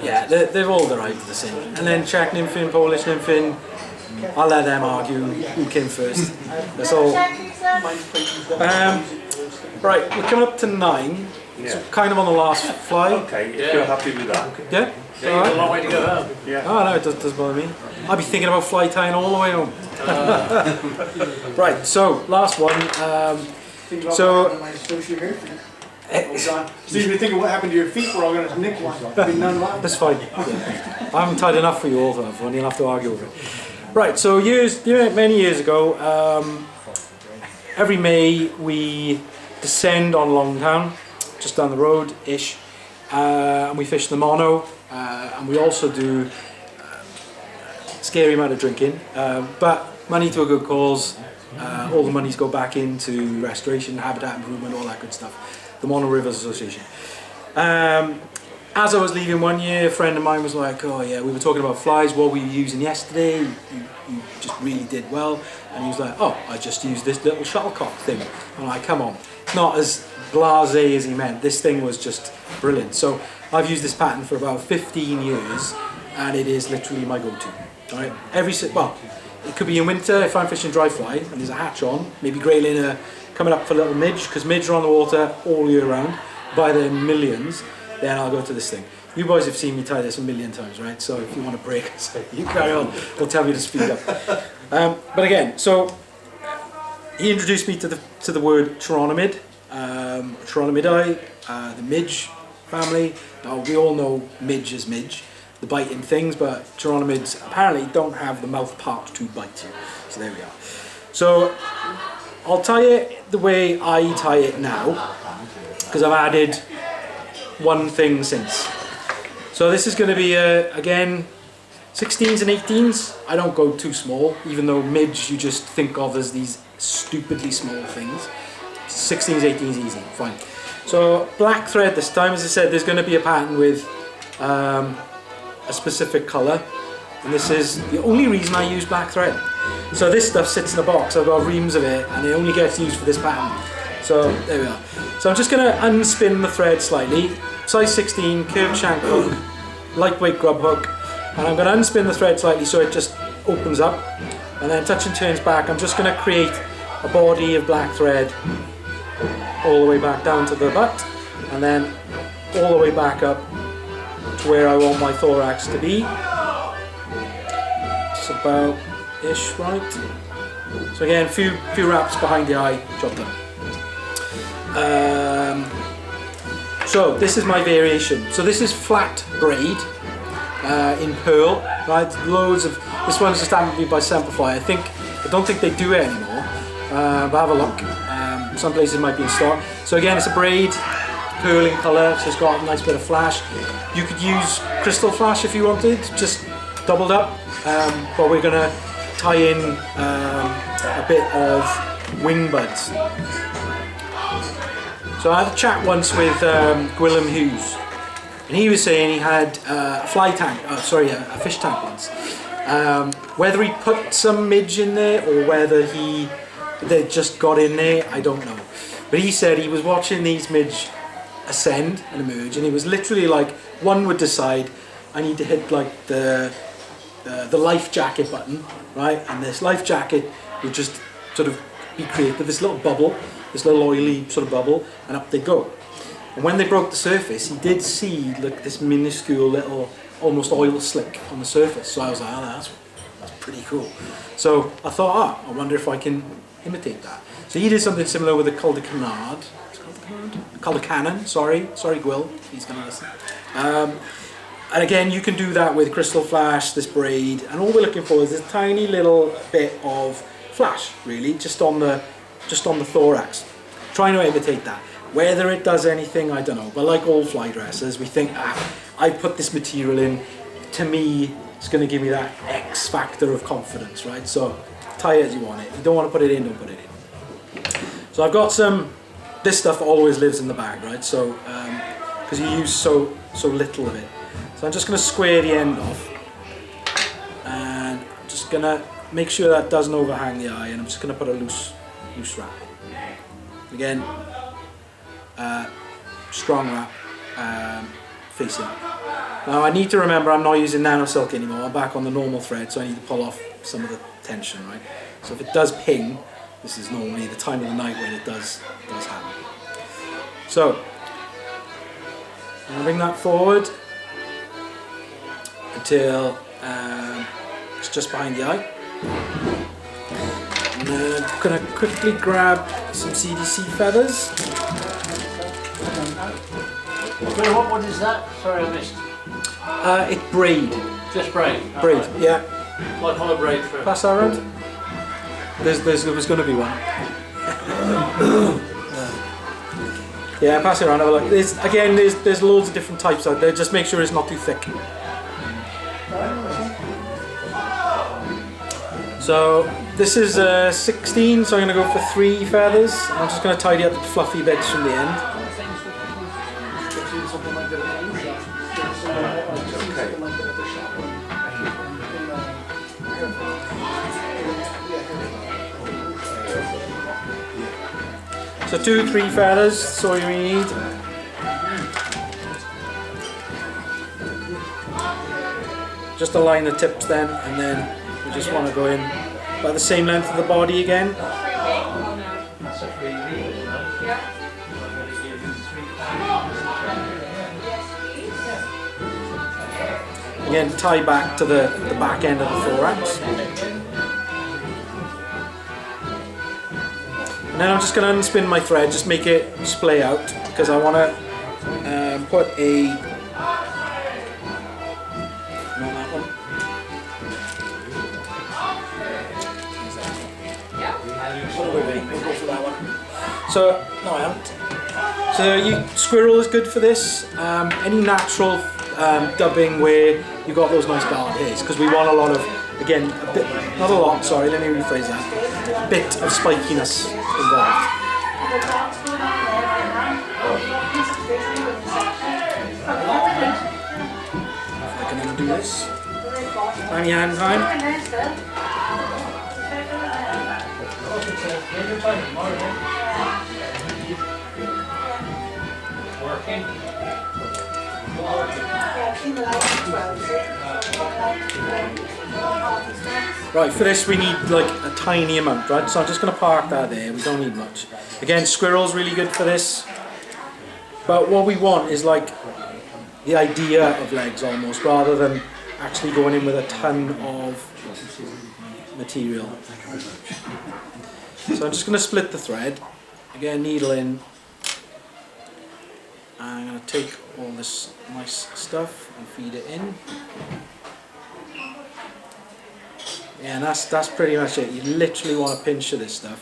Yeah, they've all arrived at the same. And then Czech nymphing, Polish nymphing, I'll let them argue who came first. That's all. Right, we're coming up to 9. It's kind of on the last fly. Okay, if you're happy with that. Yeah? Yeah, you've got a long way to go home. Oh no, it doesn't bother me. I'll be thinking about fly tying all the way home. Right, so last one. So So you've been thinking what happened to your feet, we're all going to nick one. Been none left. that's fine. I haven't tied enough for you all to have one. You'll have to argue over it. Right, so many years ago, every May we descend on Longtown, just down the road-ish, and we fish the mono, and we also do scary amount of drinking, but money to a good cause. All the monies go back into restoration, habitat improvement, all that good stuff. The Mono Rivers Association. As I was leaving one year, a friend of mine was like, oh yeah, we were talking about flies, what were you using yesterday? You just really did well. And he was like, oh, I just used this little shuttlecock thing. I'm like, come on. It's not as blasé as he meant. This thing was just brilliant. So I've used this pattern for about 15 years, and it is literally my go-to. Right? It could be in winter if I'm fishing dry fly and there's a hatch on, maybe greyling coming up for little midge, because midge are on the water all year round by the millions, then I'll go to this thing. You boys have seen me tie this a million times, right? So if you want to break, you carry on, or tell me to speed up. But again, so he introduced me to the word chironomid, chironomidae, the midge family. Now we all know midge is midge, the biting things, but chironomids apparently don't have the mouth part to bite you. So there we are. So I'll tie it the way I tie it now, because I've added one thing since. So this is going to be, again, 16s and 18s. I don't go too small, even though midge you just think of as these stupidly small things. 16s, 18s, easy, fine. So black thread this time, as I said, there's going to be a pattern with a specific colour, and this is the only reason I use black thread. So this stuff sits in a box, I've got reams of it, and it only gets used for this pattern. So there we are. So I'm just going to unspin the thread slightly, size 16, curved shank hook, lightweight grub hook, and I'm going to unspin the thread slightly so it just opens up, and then touch and turns back. I'm just going to create a body of black thread all the way back down to the butt, and then all the way back up to where I want my thorax to be. It's about ish, right? So again, few wraps behind the eye, job done. So this is my variation. So this is flat braid in pearl, right? Loads of, this one's just happened to be by Semplify. I don't think they do it anymore, but have a look. Some places might be in stock. So again, it's a braid, pearl in colour, so it's got a nice bit of flash. You could use crystal flash if you wanted, just doubled up, but we're going to tie in a bit of wing buds. So I had a chat once with Gwilym Hughes, and he was saying he had a a fish tank once. Whether he put some midge in there or whether they just got in there, I don't know. But he said he was watching these midge ascend and emerge, and it was literally like one would decide, I need to hit like the life jacket button, right? And this life jacket would just sort of be created with this little bubble, this little oily sort of bubble, and up they go. And when they broke the surface, he did see like this minuscule little almost oil slick on the surface. So I was like, oh, that's pretty cool. So I thought, I wonder if I can imitate that. So he did something similar with the cul de canard. Cul de cannon, sorry Gwyl, he's gonna listen. And again, you can do that with crystal flash, this braid, and all we're looking for is this tiny little bit of flash, really, just on the thorax. Trying to imitate that. Whether it does anything, I don't know. But like all fly dressers, we think, I put this material in. To me, it's going to give me that X factor of confidence, right? So tie it as you want it. If you don't want to put it in, don't put it in. So I've got this stuff always lives in the bag, right? So because you use so little of it. So I'm just going to square the end off, and I'm just going to make sure that doesn't overhang the eye, and I'm just going to put a loose wrap. Again, strong wrap facing. Now I need to remember I'm not using nano silk anymore. I'm back on the normal thread, so I need to pull off some of the tension, right? So if it does ping, this is normally the time of the night when it does happen. So I'm going to bring that forward until it's just behind the eye. And then I'm going to quickly grab some CDC feathers. What is that? Sorry, I missed. It's braid. Just braid? Braid, Right. yeah. Like hollow braid for... Pass that around. There was going to be one. Yeah, pass it around, have a look. There's loads of different types out there. Just make sure it's not too thick. So this is 16, so I'm going to go for 3 feathers. I'm just going to tidy up the fluffy bits from the end. So 2-3 feathers, that's all you need. Just align the tips then, and then we just want to go in about the same length of the body again. Again, tie back to the back end of the thorax. And then I'm just going to unspin my thread, just make it splay out, because I want to put a... Not that one. We'll go for that one. So, no I haven't. So squirrel is good for this. Any natural dubbing where you've got those nice dark hairs, because we want a lot of, again, a bit, not a lot, sorry, let me rephrase that, a bit of spikiness involved. I can undo this. Tiny hand time. Right, for this we need like a tiny amount, right? So I'm just going to park that there, we don't need much. Again, squirrel's really good for this. But what we want is like the idea of legs almost, rather than actually going in with a ton of material. So I'm just going to split the thread. Again, needle in. I'm going to take all this nice stuff and feed it in. Yeah, and that's pretty much it. You literally want a pinch of this stuff.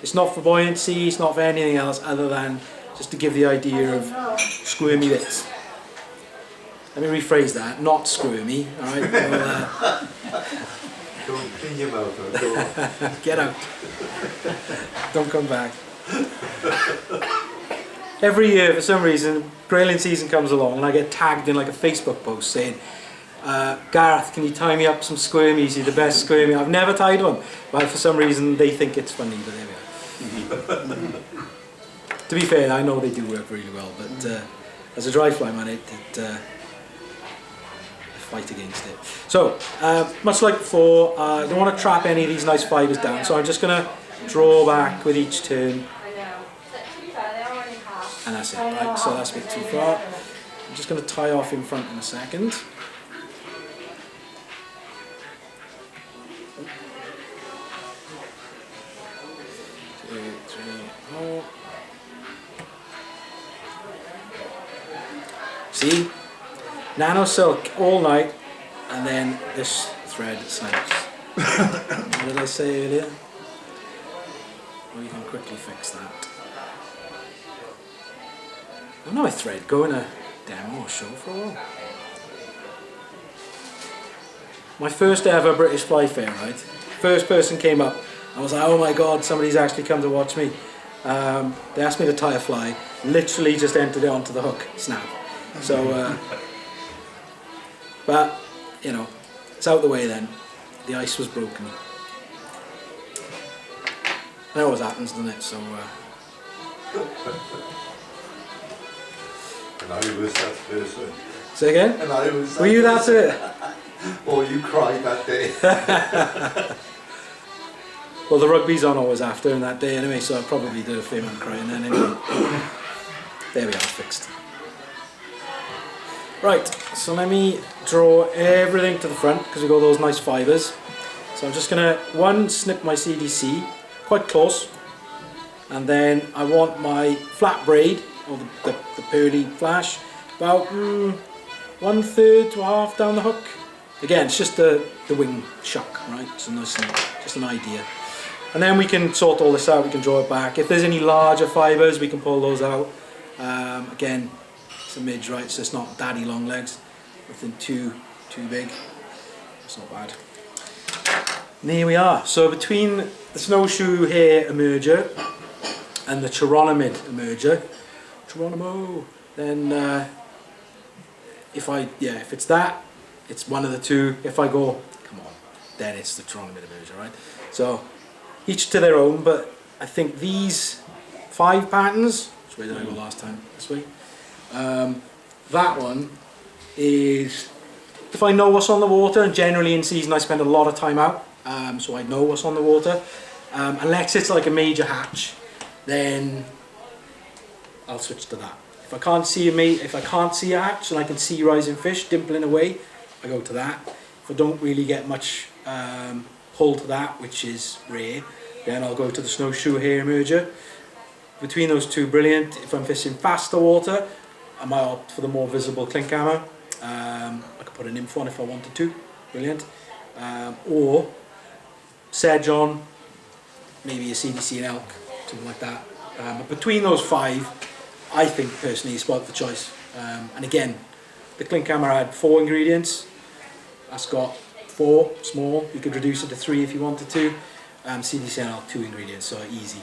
It's not for buoyancy, it's not for anything else other than just to give the idea of squirmy bits. Let me rephrase that, not squirmy, alright? Well, Go and clean your mouth out, go on. get out. Don't come back. Every year, for some reason, grilling season comes along and I get tagged in like a Facebook post saying, Gareth, can you tie me up some squirmies? You're the best squirmy. I've never tied one, but for some reason they think it's funny, but there we are. To be fair, I know they do work really well, but as a dry fly man, I fight against it. So, much like before, I don't want to trap any of these nice fibres down, so I'm just going to draw back with each turn. And that's it, right? So that's a bit too far. I'm just going to tie off in front in a second. 2, 3, 4. See? Nano silk all night, and then this thread snaps. What did I say earlier? Well, you can quickly fix that. I know a thread go in a demo or show for a while. My first ever British fly fair, right? First person came up. I was like, oh my god, somebody's actually come to watch me. They asked me to tie a fly. Literally just entered it onto the hook. Snap. So, but, you know, it's out the way then. The ice was broken. That always happens, doesn't it? So, And I was that person. say again? And I was Were you that it? Or you cried that day. Well, the rugby's on always after and that day anyway, so I probably did a fair amount of crying then anyway. There we are, fixed. Right, so let me draw everything to the front because we've got those nice fibres. So I'm just going to, snip my CDC, quite close, and then I want my flat braid, or the pearly flash, about 1/3 to half down the hook. Again, it's just the wing chuck, right? It's a nice, just an idea. And then we can sort all this out, we can draw it back. If there's any larger fibres, we can pull those out. Again, it's a midge, right? So it's not daddy long legs, nothing too big. It's not bad. And here we are. So between the snowshoe hair emerger and the chironomid emerger, then if it's that, it's one of the two. If I go, come on, then it's the chironomid emerger, right? So each to their own, but I think these 5 patterns, which way did I go last time? This way. That one is, if I know what's on the water, and generally in season I spend a lot of time out, so I know what's on the water. Unless it's like a major hatch, then I'll switch to that. If I can't see a hatch and I can see rising fish dimpling away, I go to that. If I don't really get much pull to that, which is rare, then I'll go to the snowshoe hair emerger. Between those two, brilliant. If I'm fishing faster water, I might opt for the more visible clink hammer. I could put an nymph on if I wanted to, brilliant. Or sedge on, maybe a CDC and elk, something like that. But between those 5, I think personally is about the choice. And again, the clink hammer had 4 ingredients. That's got 4 small. You could reduce it to 3 if you wanted to. CDC and elk 2 ingredients, so easy.